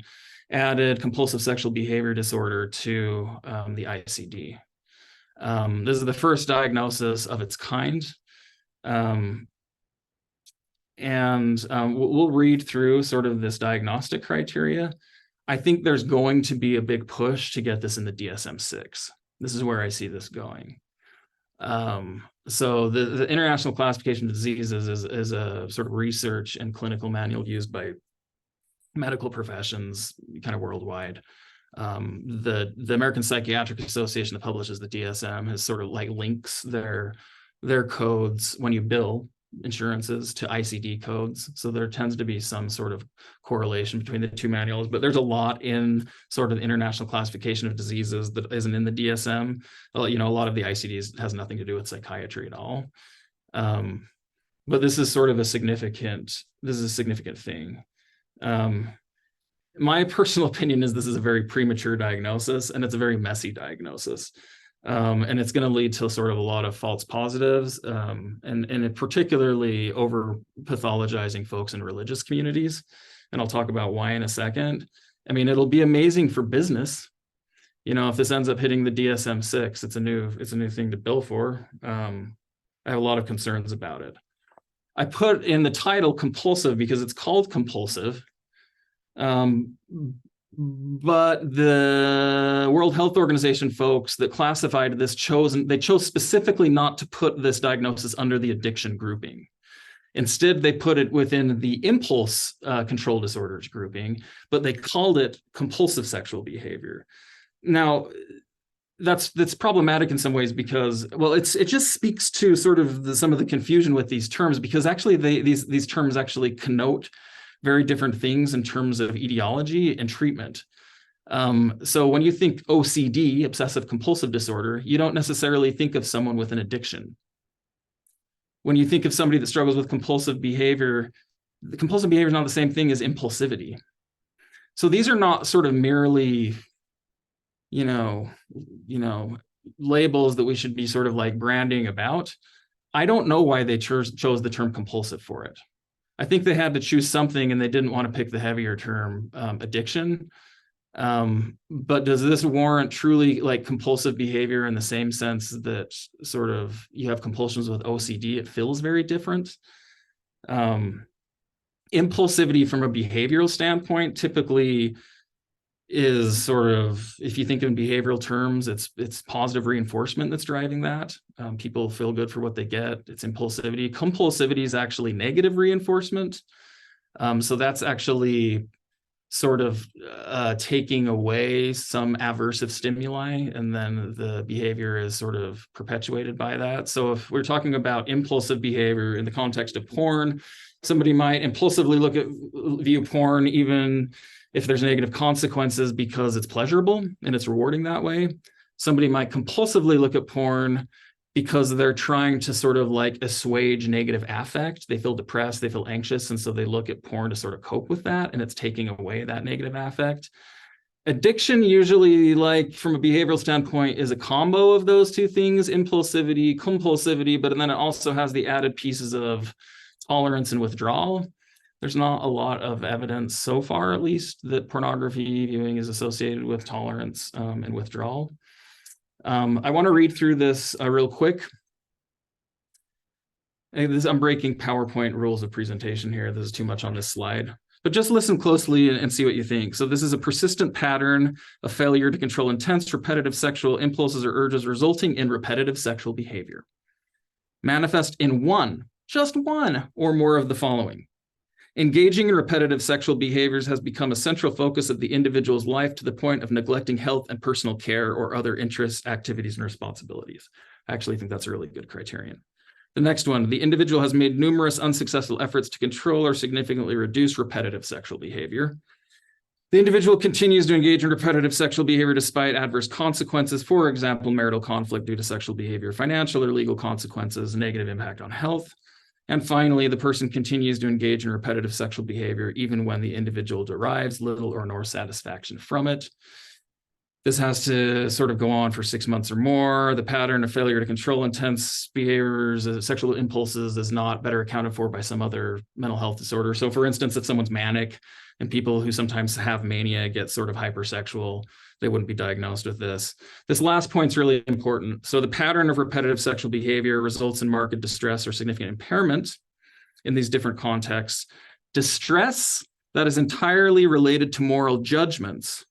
added compulsive sexual behavior disorder to the ICD. This is the first diagnosis of its kind. We'll read through sort of this diagnostic criteria. I think there's going to be a big push to get this in the DSM-6. This is where I see this going. So the International Classification of Diseases is a sort of research and clinical manual used by medical professions kind of worldwide. The American Psychiatric Association that publishes the DSM has sort of like links their codes when you bill insurances to ICD codes. So there tends to be some sort of correlation between the two manuals, but there's a lot in sort of the International Classification of Diseases that isn't in the DSM. A lot of the ICDs has nothing to do with psychiatry at all. But this is sort of a significant thing. My personal opinion is this is a very premature diagnosis, and it's a very messy diagnosis. And it's going to lead to sort of a lot of false positives, and particularly over pathologizing folks in religious communities. And I'll talk about why in a second. I mean, it'll be amazing for business. If this ends up hitting the DSM-6, it's a new thing to bill for. I have a lot of concerns about it. I put in the title compulsive because it's called compulsive. But the World Health Organization folks that classified this chose specifically not to put this diagnosis under the addiction grouping. Instead, they put it within the impulse control disorders grouping, but they called it compulsive sexual behavior. Now, that's problematic in some ways because, well, it just speaks to sort of some of the confusion with these terms, because actually these terms actually connote very different things in terms of etiology and treatment. So when you think OCD, obsessive compulsive disorder, you don't necessarily think of someone with an addiction. when you think of somebody that struggles with compulsive behavior, the compulsive behavior is not the same thing as impulsivity. So these are not sort of merely, you know, labels that we should be sort of like branding about. I don't know why they chose the term compulsive for it. I think they had to choose something and they didn't want to pick the heavier term, addiction. But does this warrant truly like compulsive behavior in the same sense that sort of you have compulsions with OCD? It feels very different. Impulsivity from a behavioral standpoint typically is sort of, if you think in behavioral terms, it's positive reinforcement that's driving that. People feel good for what they get. It's impulsivity. Compulsivity is actually negative reinforcement. So that's actually sort of taking away some aversive stimuli, and then the behavior is sort of perpetuated by that. So if we're talking about impulsive behavior in the context of porn, somebody might impulsively view porn even if there's negative consequences because it's pleasurable and it's rewarding that way. Somebody might compulsively look at porn because they're trying to sort of like assuage negative affect. They feel depressed, they feel anxious, and so they look at porn to sort of cope with that, and it's taking away that negative affect. Addiction usually, like from a behavioral standpoint, is a combo of those two things, impulsivity, compulsivity, but then it also has the added pieces of tolerance and withdrawal. There's not a lot of evidence so far, at least, that pornography viewing is associated with tolerance and withdrawal. I want to read through this real quick. I'm breaking PowerPoint rules of presentation here. This is too much on this slide. But just listen closely and see what you think. So this is a persistent pattern of failure to control intense, repetitive sexual impulses or urges resulting in repetitive sexual behavior. Manifest in just one or more of the following. Engaging in repetitive sexual behaviors has become a central focus of the individual's life to the point of neglecting health and personal care or other interests, activities, and responsibilities. I actually think that's a really good criterion. The next one, the individual has made numerous unsuccessful efforts to control or significantly reduce repetitive sexual behavior. The individual continues to engage in repetitive sexual behavior despite adverse consequences, for example, marital conflict due to sexual behavior, financial or legal consequences, negative impact on health. And finally, the person continues to engage in repetitive sexual behavior even when the individual derives little or no satisfaction from it. This has to sort of go on for 6 months or more. The pattern of failure to control intense behaviors, sexual impulses, is not better accounted for by some other mental health disorder. So for instance, if someone's manic, and people who sometimes have mania get sort of hypersexual, they wouldn't be diagnosed with this. This last point's really important. So the pattern of repetitive sexual behavior results in marked distress or significant impairment in these different contexts. Distress that is entirely related to moral judgments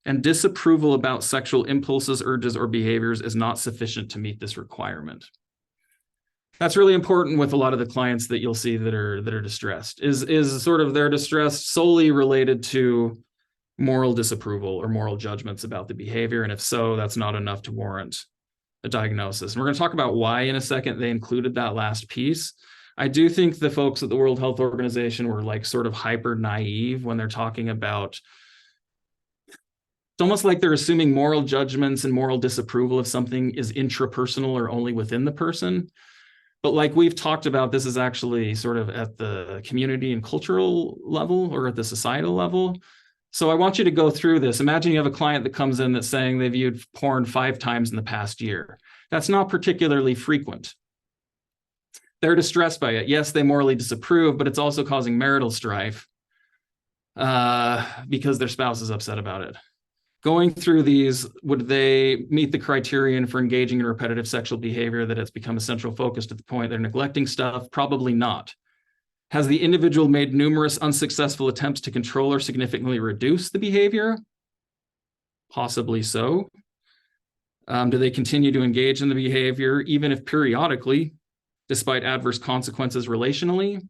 and disapproval about sexual impulses, urges, or behaviors is not sufficient to meet this requirement. That's really important with a lot of the clients that you'll see that are distressed. Is sort of their distress solely related to moral disapproval or moral judgments about the behavior? And if so, that's not enough to warrant a diagnosis. And we're going to talk about why in a second they included that last piece. I do think the folks at the World Health Organization were like sort of hyper naive when they're talking about, it's almost like they're assuming moral judgments and moral disapproval of something is intrapersonal or only within the person. But like we've talked about, this is actually sort of at the community and cultural level or at the societal level. So I want you to go through this. Imagine you have a client that comes in that's saying they viewed porn 5 times in the past year. That's not particularly frequent. They're distressed by it. Yes, they morally disapprove, but it's also causing marital strife because their spouse is upset about it. Going through these, would they meet the criterion for engaging in repetitive sexual behavior that has become a central focus to the point they're neglecting stuff? Probably not. Has the individual made numerous unsuccessful attempts to control or significantly reduce the behavior? Possibly so. Do they continue to engage in the behavior, even if periodically, despite adverse consequences relationally?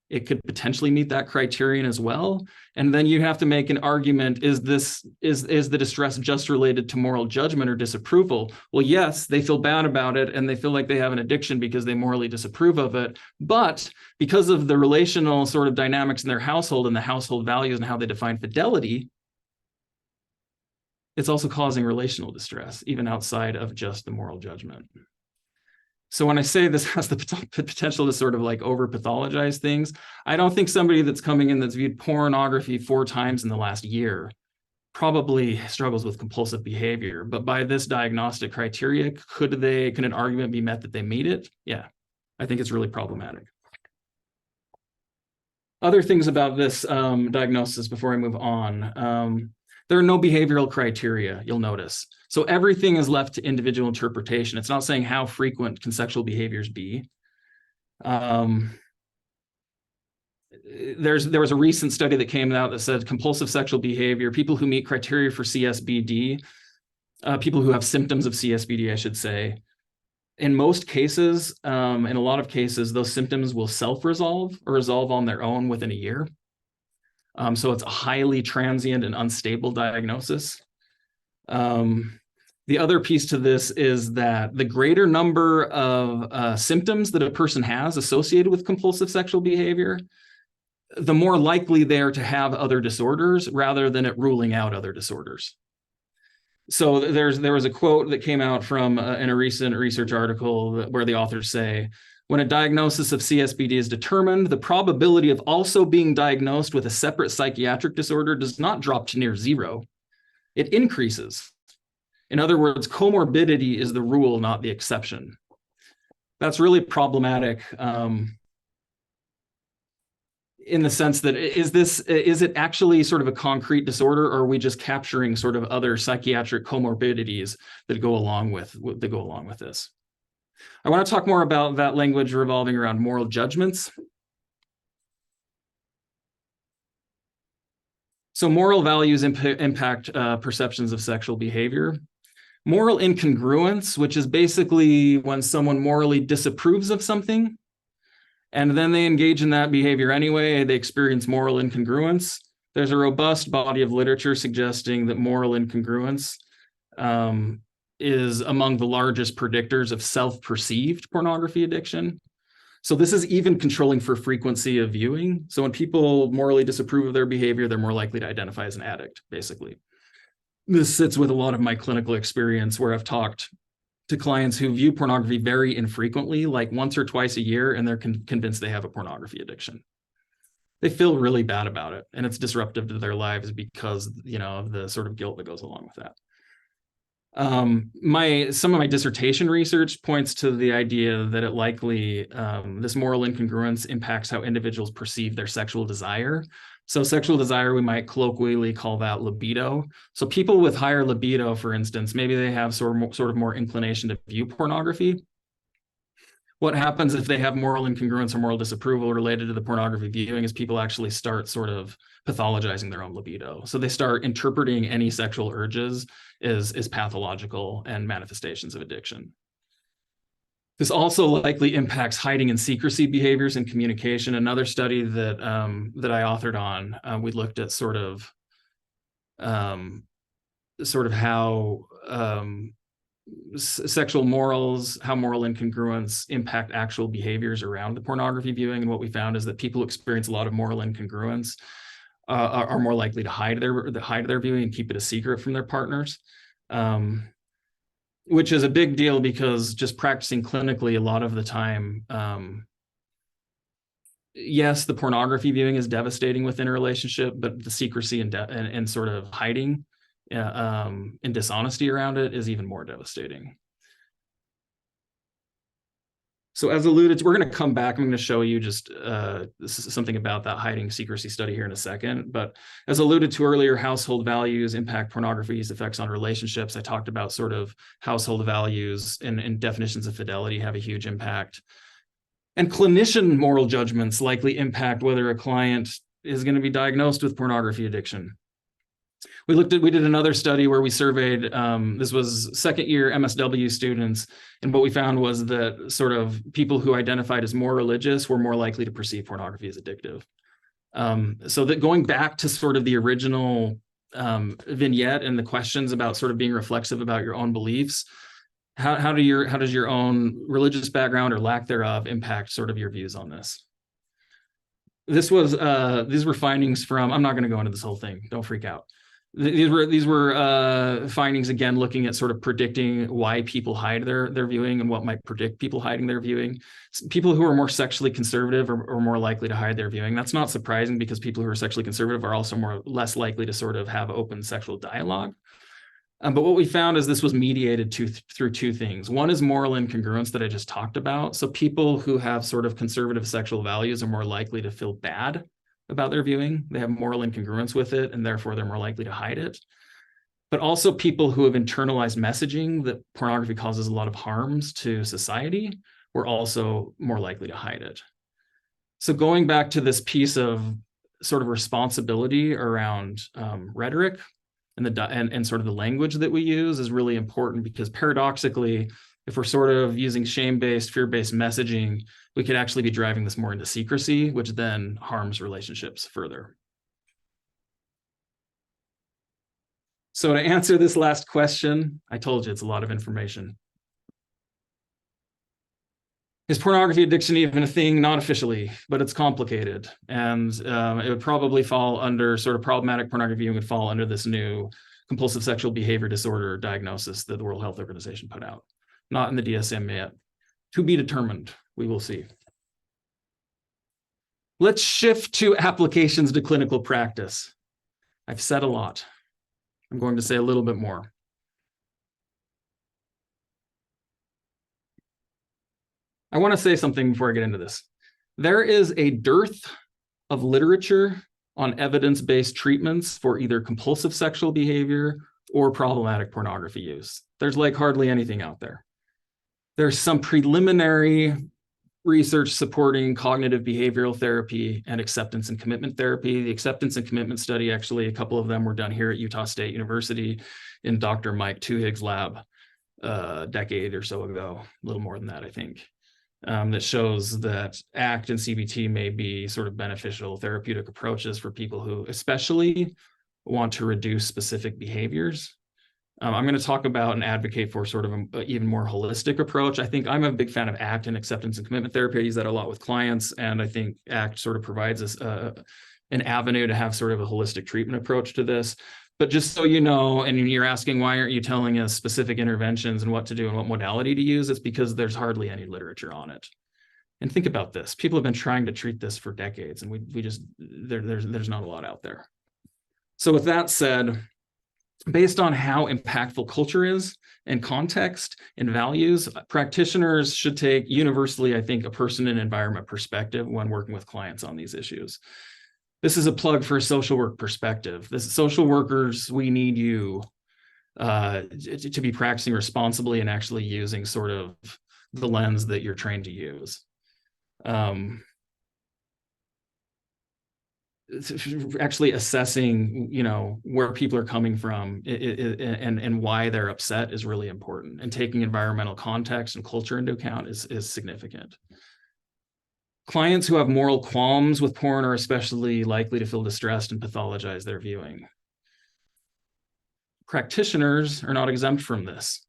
It could potentially meet that criterion as well. And then you have to make an argument, is the distress just related to moral judgment or disapproval? Well, yes, they feel bad about it and they feel like they have an addiction because they morally disapprove of it. But because of the relational sort of dynamics in their household and the household values and how they define fidelity, it's also causing relational distress, even outside of just the moral judgment. So when I say this has the potential to sort of like over pathologize things, I don't think somebody that's coming in that's viewed pornography 4 times in the last year probably struggles with compulsive behavior. But by this diagnostic criteria, can an argument be met that they meet it? Yeah, I think it's really problematic. Other things about this diagnosis before I move on. There are no behavioral criteria, you'll notice. So everything is left to individual interpretation. It's not saying how frequent can sexual behaviors be. There was a recent study that came out that said compulsive sexual behavior, people who meet criteria for CSBD, people who have symptoms of CSBD, I should say, in most cases, in a lot of cases, those symptoms will self-resolve or resolve on their own within a year. So it's a highly transient and unstable diagnosis. The other piece to this is that the greater number of symptoms that a person has associated with compulsive sexual behavior, the more likely they are to have other disorders rather than it ruling out other disorders. So there was a quote that came out from in a recent research article where the authors say, when a diagnosis of CSBD is determined, the probability of also being diagnosed with a separate psychiatric disorder does not drop to near zero. It increases. In other words, comorbidity is the rule, not the exception. That's really problematic in the sense that is it actually sort of a concrete disorder, or are we just capturing sort of other psychiatric comorbidities that go along with this? I want to talk more about that language revolving around moral judgments. So moral values impact perceptions of sexual behavior. Moral incongruence, which is basically when someone morally disapproves of something, and then they engage in that behavior anyway, they experience moral incongruence. There's a robust body of literature suggesting that moral incongruence is among the largest predictors of self-perceived pornography addiction. So this is even controlling for frequency of viewing. So when people morally disapprove of their behavior, they're more likely to identify as an addict, basically. This sits with a lot of my clinical experience where I've talked to clients who view pornography very infrequently, like once or twice a year, and they're convinced they have a pornography addiction. They feel really bad about it, and it's disruptive to their lives because, of the sort of guilt that goes along with that. Some of my dissertation research points to the idea that it likely, this moral incongruence impacts how individuals perceive their sexual desire. So sexual desire, we might colloquially call that libido. So people with higher libido, for instance, maybe they have sort of more inclination to view pornography. What happens if they have moral incongruence or moral disapproval related to the pornography viewing is people actually start sort of pathologizing their own libido. So they start interpreting any sexual urges as pathological and manifestations of addiction. This also likely impacts hiding and secrecy behaviors and communication. Another study that I authored on, we looked at sort of how sexual morals, how moral incongruence impact actual behaviors around the pornography viewing. And what we found is that people who experience a lot of moral incongruence are more likely to hide their viewing and keep it a secret from their partners. Which is a big deal because just practicing clinically a lot of the time, yes, the pornography viewing is devastating within a relationship, but the secrecy and sort of hiding and dishonesty around it is even more devastating. So as alluded to, we're going to come back. I'm going to show you just something about that hiding secrecy study here in a second. But as alluded to earlier, household values impact pornography's effects on relationships. I talked about sort of household values and definitions of fidelity have a huge impact. And clinician moral judgments likely impact whether a client is going to be diagnosed with pornography addiction. We did another study where we surveyed, this was second year MSW students. And what we found was that sort of people who identified as more religious were more likely to perceive pornography as addictive. So that going back to sort of the original vignette and the questions about sort of being reflexive about your own beliefs, how does your own religious background or lack thereof impact sort of your views on this? These were findings from, I'm not going to go into this whole thing, don't freak out. These were findings, again, looking at sort of predicting why people hide their viewing and what might predict people hiding their viewing. People who are more sexually conservative are more likely to hide their viewing. That's not surprising, because people who are sexually conservative are also less likely to sort of have open sexual dialogue. But what we found is this was mediated through two things. One is moral incongruence that I just talked about. So people who have sort of conservative sexual values are more likely to feel bad about their viewing. They have moral incongruence with it, and therefore they're more likely to hide it. But also people who have internalized messaging that pornography causes a lot of harms to society were also more likely to hide it. So going back to this piece of sort of responsibility around rhetoric and sort of the language that we use is really important, because paradoxically, if we're sort of using shame-based, fear-based messaging, we could actually be driving this more into secrecy, which then harms relationships further. So to answer this last question, I told you it's a lot of information. Is pornography addiction even a thing? Not officially, but it's complicated. And it would probably fall under sort of problematic pornography, and would fall under this new compulsive sexual behavior disorder diagnosis that the World Health Organization put out. Not in the DSM yet. To be determined. We will see. Let's shift to applications to clinical practice. I've said a lot. I'm going to say a little bit more. I want to say something before I get into this. There is a dearth of literature on evidence-based treatments for either compulsive sexual behavior or problematic pornography use. There's like hardly anything out there. There's some preliminary research supporting cognitive behavioral therapy and acceptance and commitment therapy. The acceptance and commitment study, actually, a couple of them were done here at Utah State University in Dr. Mike Tuhig's lab a decade or so ago, a little more than that, I think. That shows that ACT and CBT may be sort of beneficial therapeutic approaches for people who especially want to reduce specific behaviors. I'm going to talk about and advocate for sort of an even more holistic approach. I think I'm a big fan of ACT and acceptance and commitment therapy. I use that a lot with clients, and I think ACT sort of provides us an avenue to have sort of a holistic treatment approach to this. But just so you know, and you're asking, why aren't you telling us specific interventions and what to do and what modality to use? It's because there's hardly any literature on it. And think about this. People have been trying to treat this for decades, and there's not a lot out there. So with that said, based on how impactful culture is and context and values, practitioners should take universally, I think, a person and environment perspective when working with clients on these issues. This is a plug for a social work perspective. This social workers, we need you to be practicing responsibly and actually using sort of the lens that you're trained to use. Actually assessing, where people are coming from and why they're upset is really important. And taking environmental context and culture into account is significant. Clients who have moral qualms with porn are especially likely to feel distressed and pathologize their viewing. Practitioners are not exempt from this.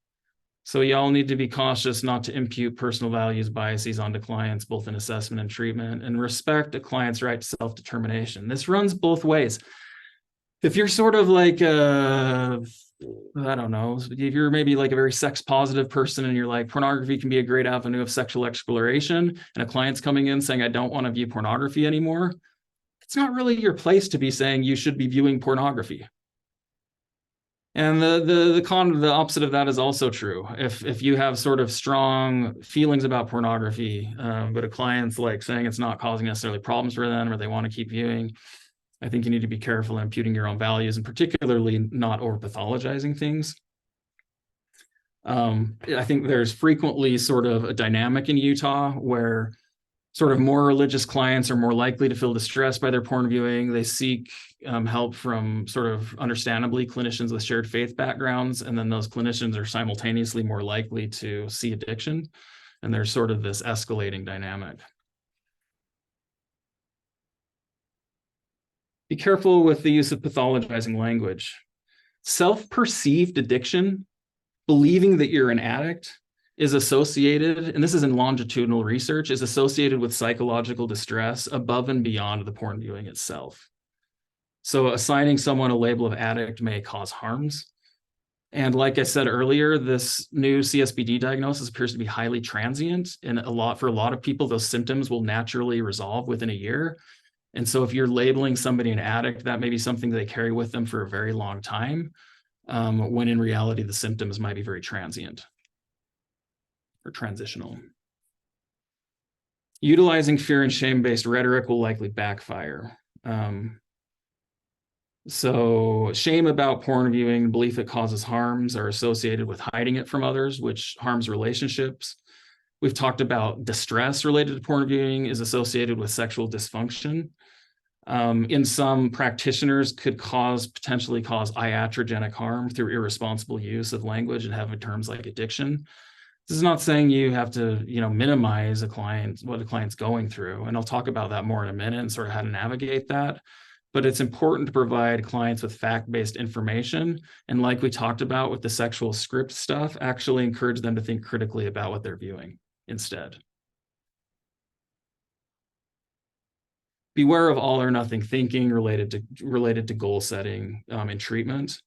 So y'all need to be cautious not to impute personal values, biases onto clients, both in assessment and treatment, and respect a client's right to self-determination. This runs both ways. If you're sort of like, I don't know, if you're maybe like a very sex positive person and you're like, pornography can be a great avenue of sexual exploration, and a client's coming in saying, I don't want to view pornography anymore, it's not really your place to be saying you should be viewing pornography. And the opposite of that is also true. If you have sort of strong feelings about pornography, but a client's like saying it's not causing necessarily problems for them, or they want to keep viewing, I think you need to be careful in imputing your own values, and particularly not over pathologizing things. I think there's frequently sort of a dynamic in Utah where sort of more religious clients are more likely to feel distressed by their porn viewing. They seek help from sort of understandably clinicians with shared faith backgrounds, and then those clinicians are simultaneously more likely to see addiction. And there's sort of this escalating dynamic. Be careful with the use of pathologizing language. Self-perceived addiction, believing that you're an addict, is associated, and this is in longitudinal research, is associated with psychological distress above and beyond the porn viewing itself. So assigning someone a label of addict may cause harms. And like I said earlier, this new CSBD diagnosis appears to be highly transient. And for a lot of people, those symptoms will naturally resolve within a year. And so if you're labeling somebody an addict, that may be something they carry with them for a very long time, when in reality, the symptoms might be very transient or transitional. Utilizing fear and shame-based rhetoric will likely backfire. So shame about porn viewing, belief it causes harms are associated with hiding it from others, which harms relationships. We've talked about distress related to porn viewing is associated with sexual dysfunction. In some practitioners could potentially cause iatrogenic harm through irresponsible use of language and having terms like addiction. This is not saying you have to, minimize what a client's going through. And I'll talk about that more in a minute and sort of how to navigate that. But it's important to provide clients with fact-based information. And like we talked about with the sexual script stuff, actually encourage them to think critically about what they're viewing instead. Beware of all or nothing thinking related to goal setting and treatment.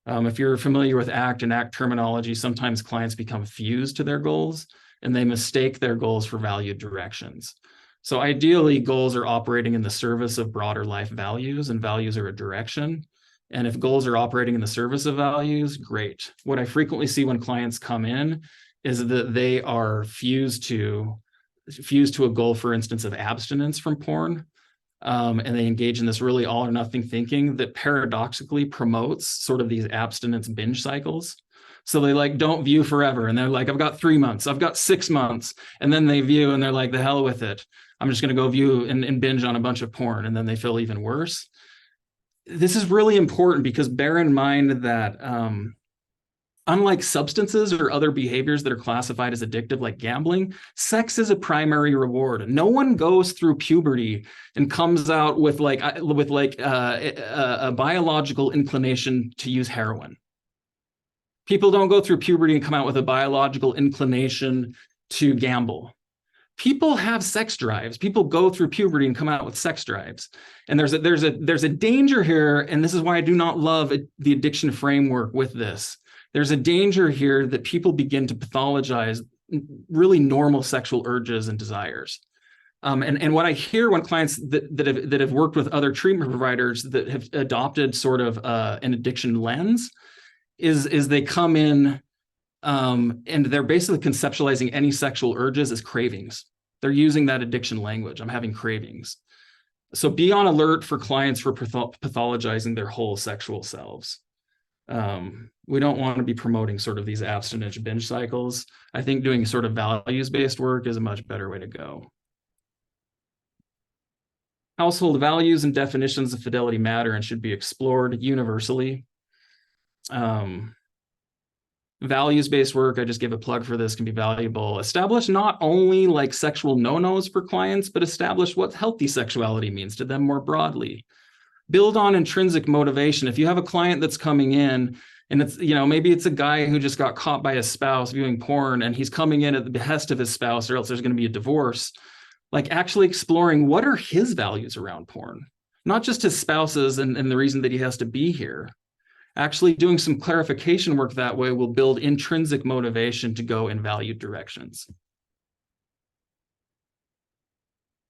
If you're familiar with ACT and ACT terminology, sometimes clients become fused to their goals and they mistake their goals for valued directions. So ideally, goals are operating in the service of broader life values, and values are a direction. And if goals are operating in the service of values, great. What I frequently see when clients come in is that they are fused to a goal, for instance, of abstinence from porn. And they engage in this really all or nothing thinking that paradoxically promotes sort of these abstinence binge cycles. So they don't view forever. And they're like, I've got 3 months, I've got 6 months. And then they view and they're like, the hell with it. I'm just going to go view and binge on a bunch of porn. And then they feel even worse. This is really important because bear in mind that unlike substances or other behaviors that are classified as addictive, like gambling, sex is a primary reward. No one goes through puberty and comes out with a biological inclination to use heroin. People don't go through puberty and come out with a biological inclination to gamble. People have sex drives. People go through puberty and come out with sex drives. And there's a danger here, and this is why I do not love the addiction framework with this. There's a danger here that people begin to pathologize really normal sexual urges and desires. And what I hear when clients that have worked with other treatment providers that have adopted sort of an addiction lens is they come in and they're basically conceptualizing any sexual urges as cravings. They're using that addiction language. I'm having cravings. So be on alert for clients for pathologizing their whole sexual selves. We don't want to be promoting sort of these abstinence binge cycles. I think doing sort of values-based work is a much better way to go. Household values and definitions of fidelity matter and should be explored universally. Values-based work, I just gave a plug for this, can be valuable. Establish not only like sexual no-nos for clients, but establish what healthy sexuality means to them more broadly. Build on intrinsic motivation. If you have a client that's coming in and it's, maybe it's a guy who just got caught by his spouse viewing porn and he's coming in at the behest of his spouse or else there's going to be a divorce, like actually exploring what are his values around porn, not just his spouse's and the reason that he has to be here. Actually doing some clarification work that way will build intrinsic motivation to go in valued directions.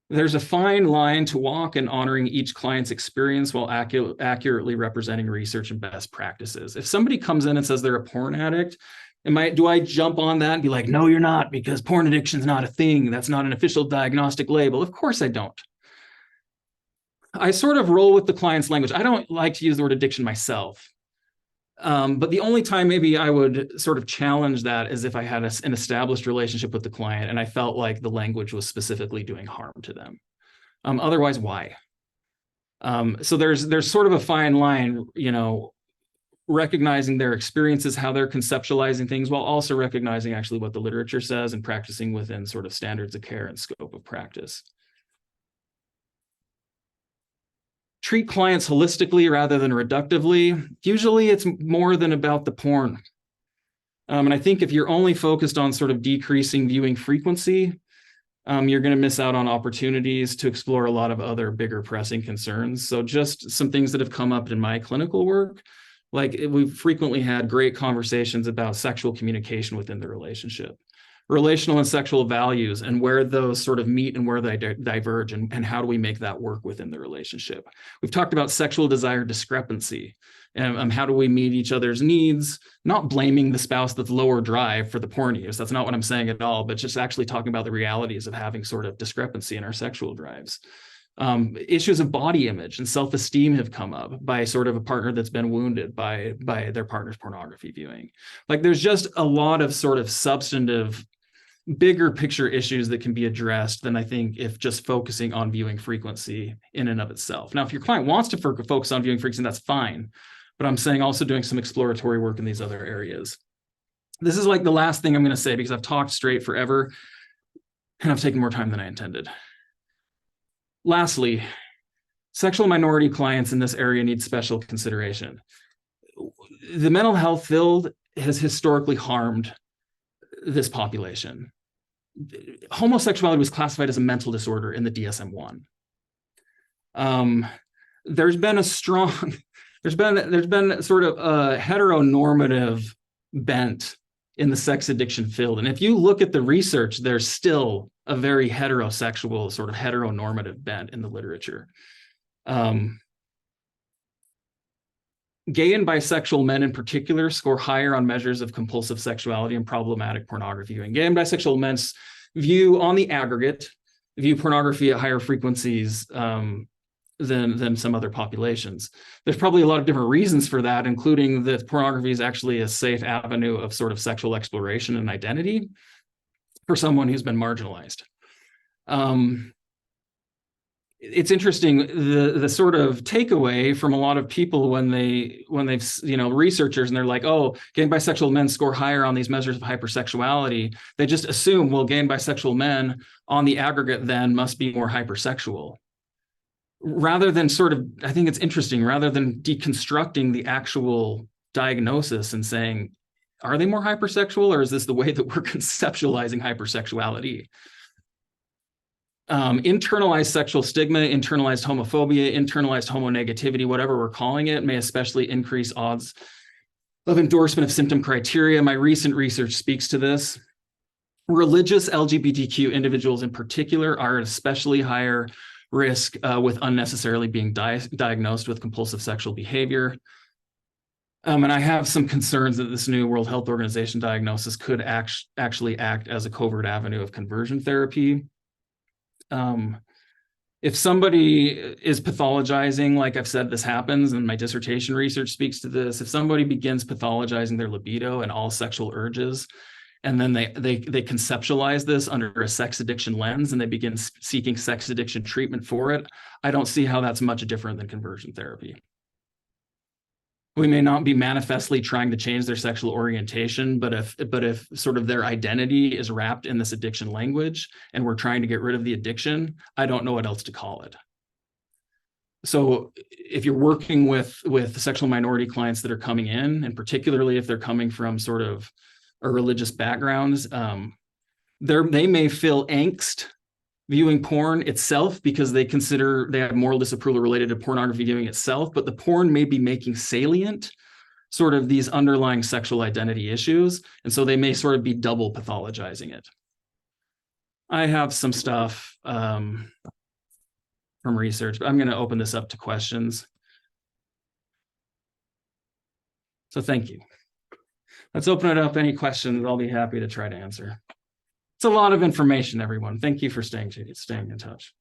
There's a fine line to walk in honoring each client's experience while accurately representing research and best practices. If somebody comes in and says they're a porn addict, do I jump on that and be like, no, you're not, because porn addiction is not a thing. That's not an official diagnostic label. Of course I don't. I sort of roll with the client's language. I don't like to use the word addiction myself. But the only time maybe I would sort of challenge that is if I had an established relationship with the client and I felt like the language was specifically doing harm to them. Otherwise, why? So there's sort of a fine line, recognizing their experiences, how they're conceptualizing things, while also recognizing actually what the literature says and practicing within sort of standards of care and scope of practice. Treat clients holistically rather than reductively. Usually it's more than about the porn. And I think if you're only focused on sort of decreasing viewing frequency, you're going to miss out on opportunities to explore a lot of other bigger pressing concerns. So just some things that have come up in my clinical work, like we've frequently had great conversations about sexual communication within the relationship, relational and sexual values, and where those sort of meet and where they diverge, and how do we make that work within the relationship. We've talked about sexual desire discrepancy, and how do we meet each other's needs, not blaming the spouse that's lower drive for the porn use. That's not what I'm saying at all, but just actually talking about the realities of having sort of discrepancy in our sexual drives. Issues of body image and self-esteem have come up by sort of a partner that's been wounded by their partner's pornography viewing. Like there's just a lot of sort of substantive, bigger picture issues that can be addressed than I think if just focusing on viewing frequency in and of itself. Now, if your client wants to focus on viewing frequency, that's fine. But I'm saying also doing some exploratory work in these other areas. This is like the last thing I'm going to say because I've talked straight forever and I've taken more time than I intended. Lastly, sexual minority clients in this area need special consideration. The mental health field has historically harmed this population. Homosexuality was classified as a mental disorder in the DSM-1. There's been a strong, there's been sort of a heteronormative bent in the sex addiction field. And if you look at the research, there's still a very heterosexual, sort of heteronormative bent in the literature. Gay and bisexual men in particular score higher on measures of compulsive sexuality and problematic pornography viewing. Gay and bisexual men view, on the aggregate, view pornography at higher frequencies than some other populations. There's probably a lot of different reasons for that, including that pornography is actually a safe avenue of sort of sexual exploration and identity for someone who's been marginalized. It's interesting, the sort of takeaway from a lot of people when they've, researchers, and they're like, oh, gay and bisexual men score higher on these measures of hypersexuality. They just assume, well, gay and bisexual men on the aggregate then must be more hypersexual. Rather than sort of, I think it's interesting, rather than deconstructing the actual diagnosis and saying, are they more hypersexual, or is this the way that we're conceptualizing hypersexuality? Internalized sexual stigma, internalized homophobia, internalized homonegativity, whatever we're calling it, may especially increase odds of endorsement of symptom criteria. My recent research speaks to this. Religious LGBTQ individuals in particular are at especially higher risk with unnecessarily being diagnosed with compulsive sexual behavior. And I have some concerns that this new World Health Organization diagnosis could actually act as a covert avenue of conversion therapy. If somebody is pathologizing, like I've said, this happens, and my dissertation research speaks to this. If somebody begins pathologizing their libido and all sexual urges, and then they conceptualize this under a sex addiction lens, and they begin seeking sex addiction treatment for it, I don't see how that's much different than conversion therapy. We may not be manifestly trying to change their sexual orientation, but if sort of their identity is wrapped in this addiction language and we're trying to get rid of the addiction, I don't know what else to call it. So if you're working with sexual minority clients that are coming in, and particularly if they're coming from sort of a religious backgrounds, they may feel angst viewing porn itself because they have moral disapproval related to pornography viewing itself, but the porn may be making salient sort of these underlying sexual identity issues. And so they may sort of be double pathologizing it. I have some stuff from research, but I'm going to open this up to questions. So thank you. Let's open it up. Any questions, I'll be happy to try to answer. It's a lot of information, everyone. Thank you for staying in touch.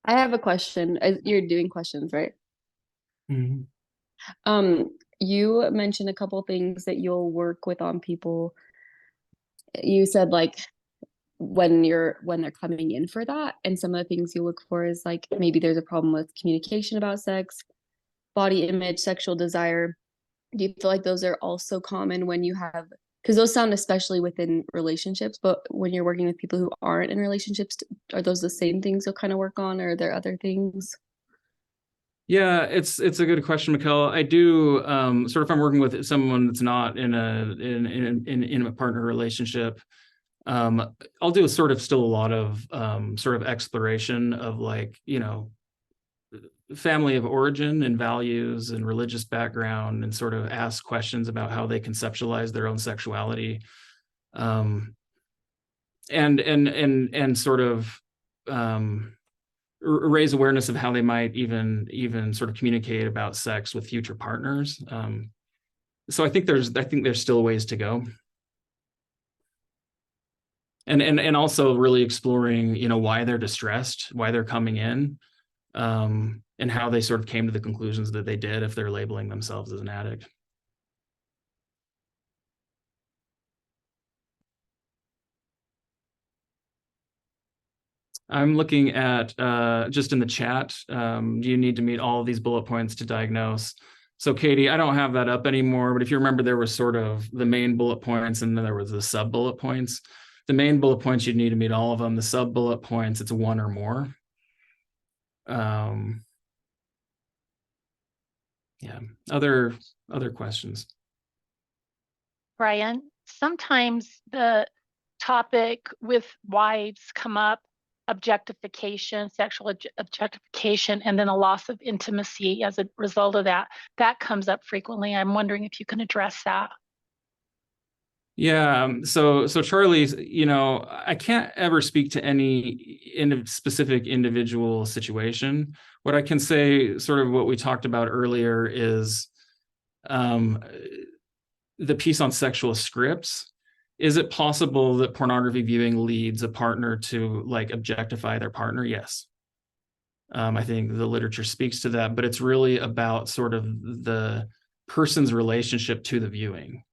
I have a question. You're doing questions, right? Mm-hmm. You mentioned a couple things that you'll work with on people. You said like when they're coming in for that, and some of the things you look for is like maybe there's a problem with communication about sex, body image, sexual desire. Do you feel like those are also common when you have, because those sound especially within relationships, but when you're working with people who aren't in relationships, are those the same things you'll kind of work on, or are there other things? Yeah, it's a good question, Mikkel. I do sort of, if I'm working with someone that's not in a partner relationship, I'll do sort of still a lot of sort of exploration of like, family of origin and values and religious background, and sort of ask questions about how they conceptualize their own sexuality, and sort of raise awareness of how they might even sort of communicate about sex with future partners. So I think there's still ways to go. And also really exploring, why they're distressed, why they're coming in, and how they sort of came to the conclusions that they did if they're labeling themselves as an addict. I'm looking at just in the chat, do you need to meet all of these bullet points to diagnose? So Katie, I don't have that up anymore, but if you remember, there was sort of the main bullet points and then there was the sub bullet points. The main bullet points, you'd need to meet all of them. The sub bullet points, it's one or more. Yeah, other questions? Brian, sometimes the topic with wives come up, objectification, sexual objectification, and then a loss of intimacy as a result of that. That comes up frequently. I'm wondering if you can address that. Yeah, so Charlie, I can't ever speak to any specific individual situation. What I can say, sort of what we talked about earlier, is the piece on sexual scripts. Is it possible that pornography viewing leads a partner to like objectify their partner? Yes. I think the literature speaks to that, but it's really about sort of the person's relationship to the viewing.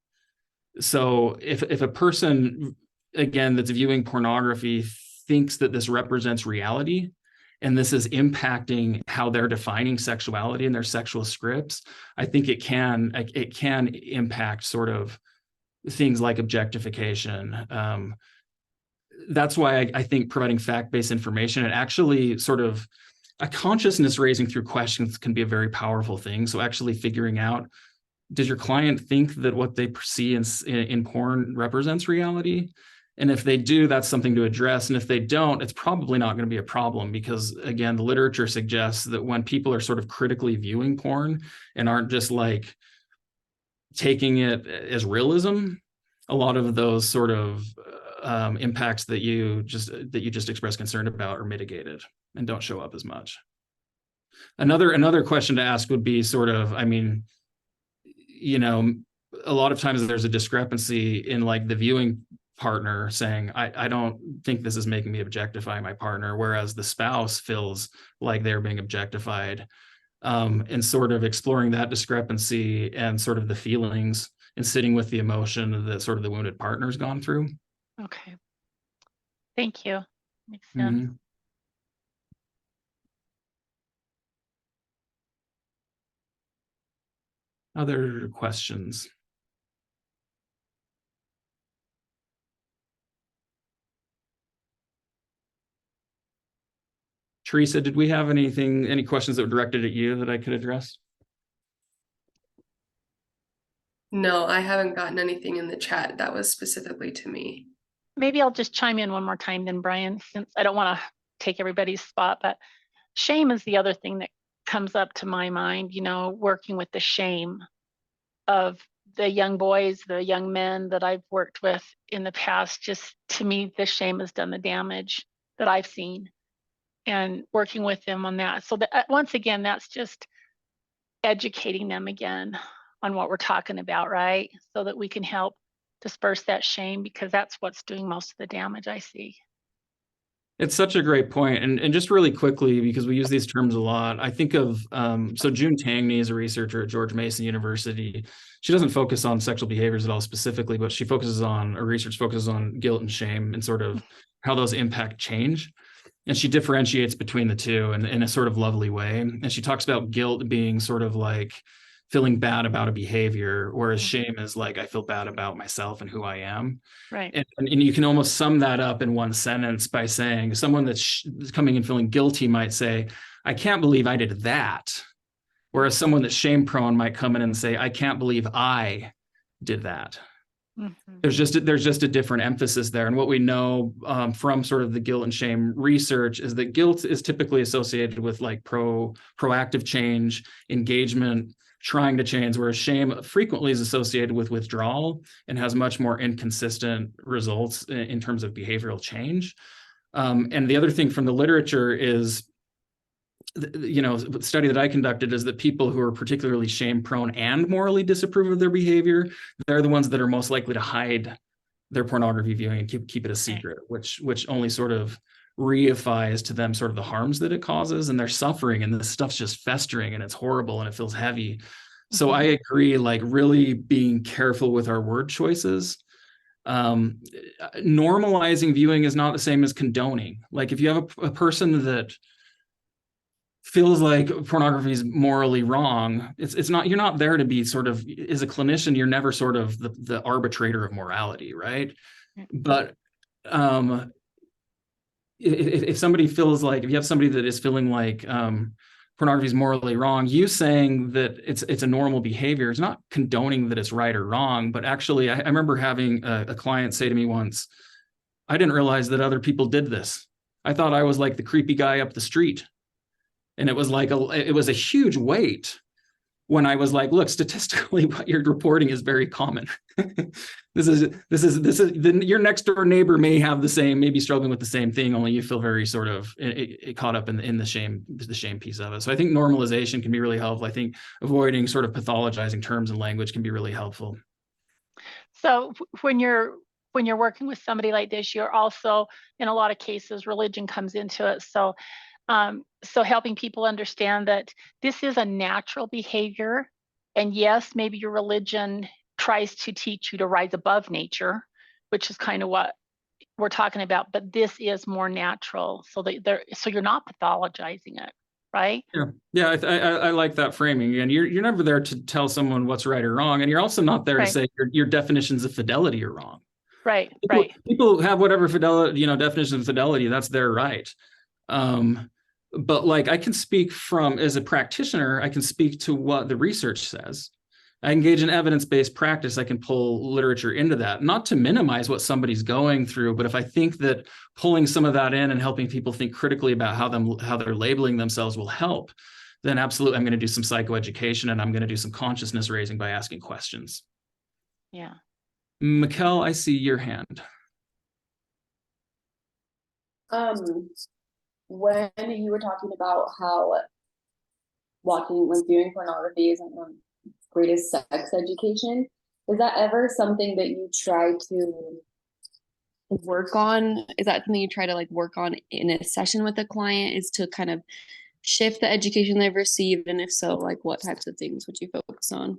So if a person, again, that's viewing pornography thinks that this represents reality, and this is impacting how they're defining sexuality in their sexual scripts, I think it can impact sort of things like objectification. That's why I think providing fact-based information and actually sort of a consciousness raising through questions can be a very powerful thing. So actually figuring out, does your client think that what they see in porn represents reality? And if they do, that's something to address. And if they don't, it's probably not going to be a problem, because again, the literature suggests that when people are sort of critically viewing porn and aren't just like taking it as realism, a lot of those sort of impacts that you just express concern about are mitigated and don't show up as much. Another question to ask would be sort of, a lot of times there's a discrepancy in like the viewing partner saying, I don't think this is making me objectify my partner, whereas the spouse feels like they're being objectified, and sort of exploring that discrepancy and sort of the feelings and sitting with the emotion that sort of the wounded partner's gone through. Okay. Thank you. Makes sense. Mm-hmm. Other questions? Teresa, did we have any questions that were directed at you that I could address? No, I haven't gotten anything in the chat that was specifically to me. Maybe I'll just chime in one more time then, Brian, since I don't want to take everybody's spot, but shame is the other thing that comes up to my mind, working with the shame of the young boys, the young men that I've worked with in the past. Just to me, the shame has done the damage that I've seen, and working with them on that. So that, once again, that's just educating them again on what we're talking about, right? So that we can help disperse that shame, because that's what's doing most of the damage I see. It's such a great point. And just really quickly, because we use these terms a lot, I think of, so June Tangney is a researcher at George Mason University. She doesn't focus on sexual behaviors at all specifically, but she her research focuses on guilt and shame and sort of how those impact change. And she differentiates between the two in a sort of lovely way. And she talks about guilt being sort of like feeling bad about a behavior, whereas shame is like, I feel bad about myself and who I am. Right. And you can almost sum that up in one sentence by saying someone that's coming in feeling guilty might say, I can't believe I did that. Whereas someone that's shame prone might come in and say, I can't believe I did that. There's just a different emphasis there. And what we know from sort of the guilt and shame research is that guilt is typically associated with like proactive change, engagement, trying to change, whereas shame frequently is associated with withdrawal and has much more inconsistent results in terms of behavioral change. And the other thing from the literature is, the study that I conducted is that people who are particularly shame prone and morally disapprove of their behavior, they're the ones that are most likely to hide their pornography viewing and keep it a secret, which only sort of reifies to them sort of the harms that it causes, and they're suffering, and this stuff's just festering, and it's horrible, and it feels heavy. So I agree, like really being careful with our word choices. Normalizing viewing is not the same as condoning. Like if you have a person that feels like pornography is morally wrong, it's not, you're not there to be sort of, as a clinician, you're never sort of the arbitrator of morality, right? But if somebody feels like, if you have somebody that is feeling like pornography is morally wrong, you saying that it's a normal behavior is not condoning that it's right or wrong. But actually, I remember having a client say to me once, I didn't realize that other people did this. I thought I was like the creepy guy up the street. And it was like it was a huge weight when I was like, look, statistically, what you're reporting is very common. This is your next door neighbor may have the same, maybe struggling with the same thing, only you feel very sort of caught up in the shame piece of it. So I think normalization can be really helpful. I think avoiding sort of pathologizing terms and language can be really helpful. So when you're working with somebody like this, you're also, in a lot of cases, religion comes into it. So helping people understand that this is a natural behavior. And yes, maybe your religion tries to teach you to rise above nature, which is kind of what we're talking about, but this is more natural. So you're not pathologizing it, right? Yeah. I like that framing. And you're never there to tell someone what's right or wrong. And you're also not there to say your definitions of fidelity are wrong. Right. People have whatever fidelity, definition of fidelity, that's their right. But like I can speak from, as a practitioner, I can speak to what the research says. I engage in evidence-based practice. I can pull literature into that, not to minimize what somebody's going through, but if I think that pulling some of that in and helping people think critically about how they're labeling themselves will help, then absolutely I'm going to do some psychoeducation and I'm going to do some consciousness raising by asking questions. Yeah. Mikkel, I see your hand. When you were talking about how when viewing pornography isn't the greatest sex education, is that ever something that you try to work on? Is that something you try to like work on in a session with a client, is to kind of shift the education they've received? And if so, like what types of things would you focus on?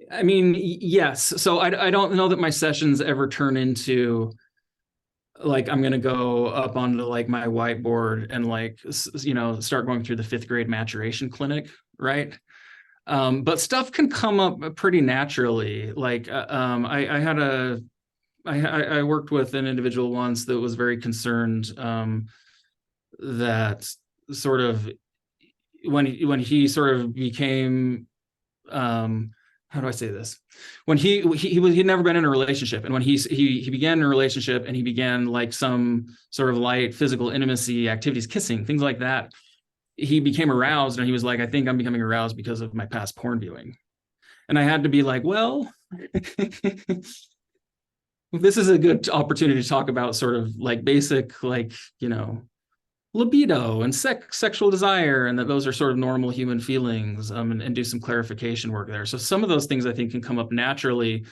I mean, yes. So I don't know that my sessions ever turn into like I'm going to go up onto like my whiteboard and like, start going through the 5th grade maturation clinic, right? But stuff can come up pretty naturally. Like I worked with an individual once that was very concerned that sort of when he sort of became how do I say this? When he'd never been in a relationship, and when he began a relationship and he began like some sort of light physical intimacy activities, kissing, things like that, he became aroused, and he was like, I think I'm becoming aroused because of my past porn viewing. And I had to be like, well, this is a good opportunity to talk about sort of like basic, like, libido and sexual desire, and that those are sort of normal human feelings, and do some clarification work there. So some of those things I think can come up naturally.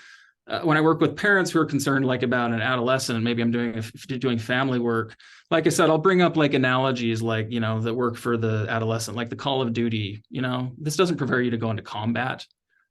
When I work with parents who are concerned like about an adolescent, maybe I'm doing family work. Like I said, I'll bring up like analogies like, that work for the adolescent, like the Call of Duty, this doesn't prepare you to go into combat.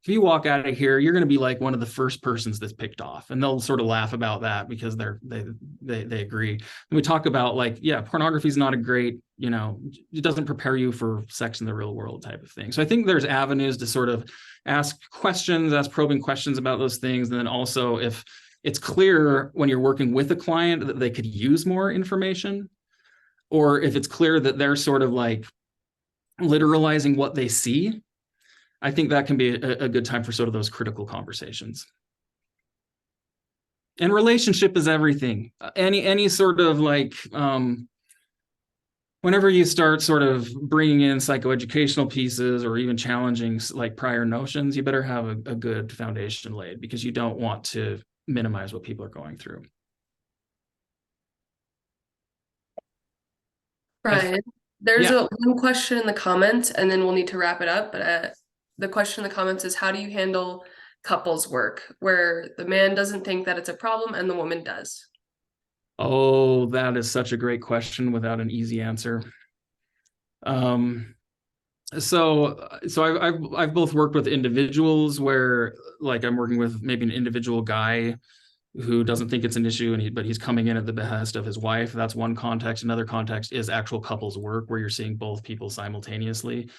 If you walk out of here, you're going to be like one of the first persons that's picked off, and they'll sort of laugh about that because they agree. And we talk about like, yeah, pornography is not a great, it doesn't prepare you for sex in the real world type of thing. So I think there's avenues to sort of ask probing questions about those things. And then also if it's clear when you're working with a client that they could use more information, or if it's clear that they're sort of like literalizing what they see, I think that can be a good time for sort of those critical conversations. And relationship is everything. Any sort of like, whenever you start sort of bringing in psychoeducational pieces or even challenging like prior notions, you better have a good foundation laid, because you don't want to minimize what people are going through. Brian, there's Yeah. one question in the comments, and then we'll need to wrap it up. But the question in the comments is, how do you handle couples work where the man doesn't think that it's a problem and the woman does? Oh, that is such a great question without an easy answer. So I've both worked with individuals where, like, I'm working with maybe an individual guy who doesn't think it's an issue, but he's coming in at the behest of his wife. That's one context. Another context is actual couples work, where you're seeing both people simultaneously.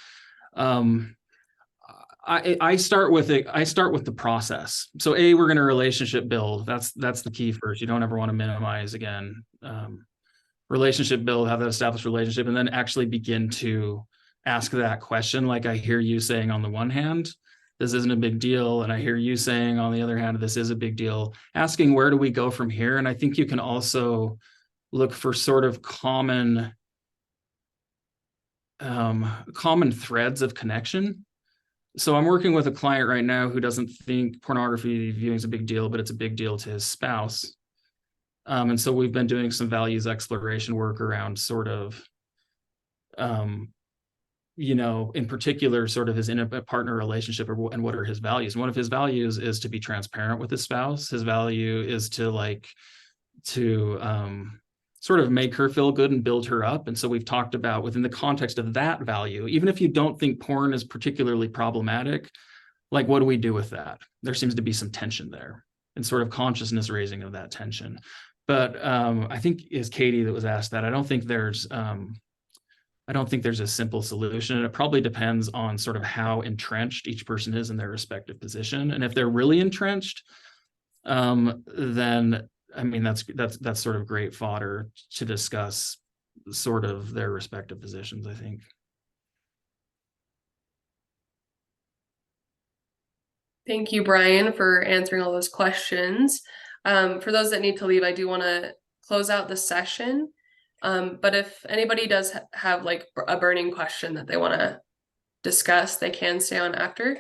I start with it. I start with the process. So we're going to relationship build. That's the key first. You don't ever want to minimize, again, relationship build, have that established relationship, and then actually begin to ask that question. Like, I hear you saying on the one hand, this isn't a big deal, and I hear you saying on the other hand, this is a big deal. Asking, where do we go from here? And I think you can also look for sort of common threads of connection. So I'm working with a client right now who doesn't think pornography viewing is a big deal, but it's a big deal to his spouse. And so we've been doing some values exploration work around sort of, in particular, sort of his intimate partner relationship and what are his values. And one of his values is to be transparent with his spouse. His value is to sort of make her feel good and build her up. And so we've talked about, within the context of that value, even if you don't think porn is particularly problematic, like, what do we do with that? There seems to be some tension there, and sort of consciousness raising of that tension. But I think it's Katie that was asked that. I don't think there's a simple solution. It probably depends on sort of how entrenched each person is in their respective position. And if they're really entrenched, then I mean, that's sort of great fodder to discuss sort of their respective positions, I think. Thank you, Brian, for answering all those questions. For those that need to leave, I do want to close out the session. But if anybody does have like a burning question that they want to discuss, they can stay on after.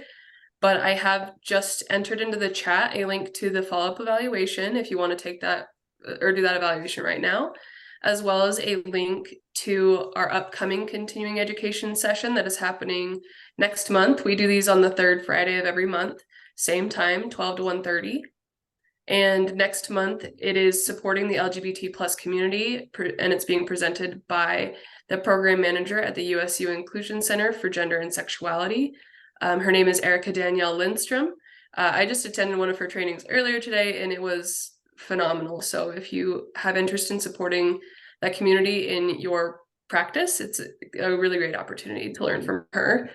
But I have just entered into the chat a link to the follow-up evaluation if you want to take that or do that evaluation right now, as well as a link to our upcoming continuing education session that is happening next month. We do these on the third Friday of every month, same time, 12 to 1:30. And next month, it is supporting the LGBT plus community, and it's being presented by the program manager at the USU Inclusion Center for Gender and Sexuality. Her name is Erica Danielle Lindstrom. I just attended one of her trainings earlier today, and it was phenomenal. So if you have interest in supporting that community in your practice, it's a really great opportunity to learn from her.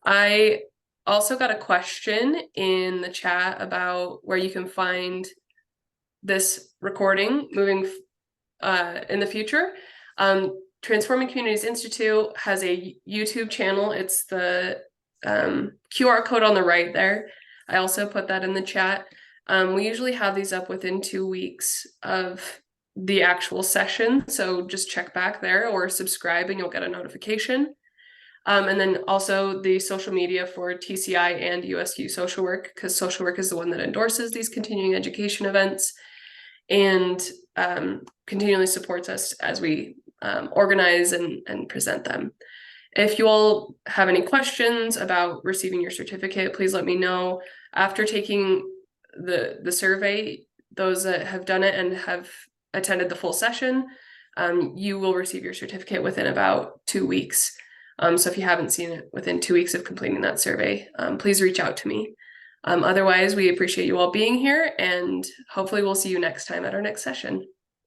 I also got a question in the chat about where you can find this recording moving in the future. Transforming Communities Institute has a YouTube channel. It's the QR code on the right there. I also put that in the chat. We usually have these up within 2 weeks of the actual session. So just check back there or subscribe and you'll get a notification. And then also the social media for TCI and USU Social Work, because Social Work is the one that endorses these continuing education events and continually supports us as we organize and present them. If you all have any questions about receiving your certificate, please let me know. After taking the survey, those that have done it and have attended the full session, you will receive your certificate within about 2 weeks. So if you haven't seen it within 2 weeks of completing that survey, please reach out to me. Otherwise, we appreciate you all being here, and hopefully we'll see you next time at our next session.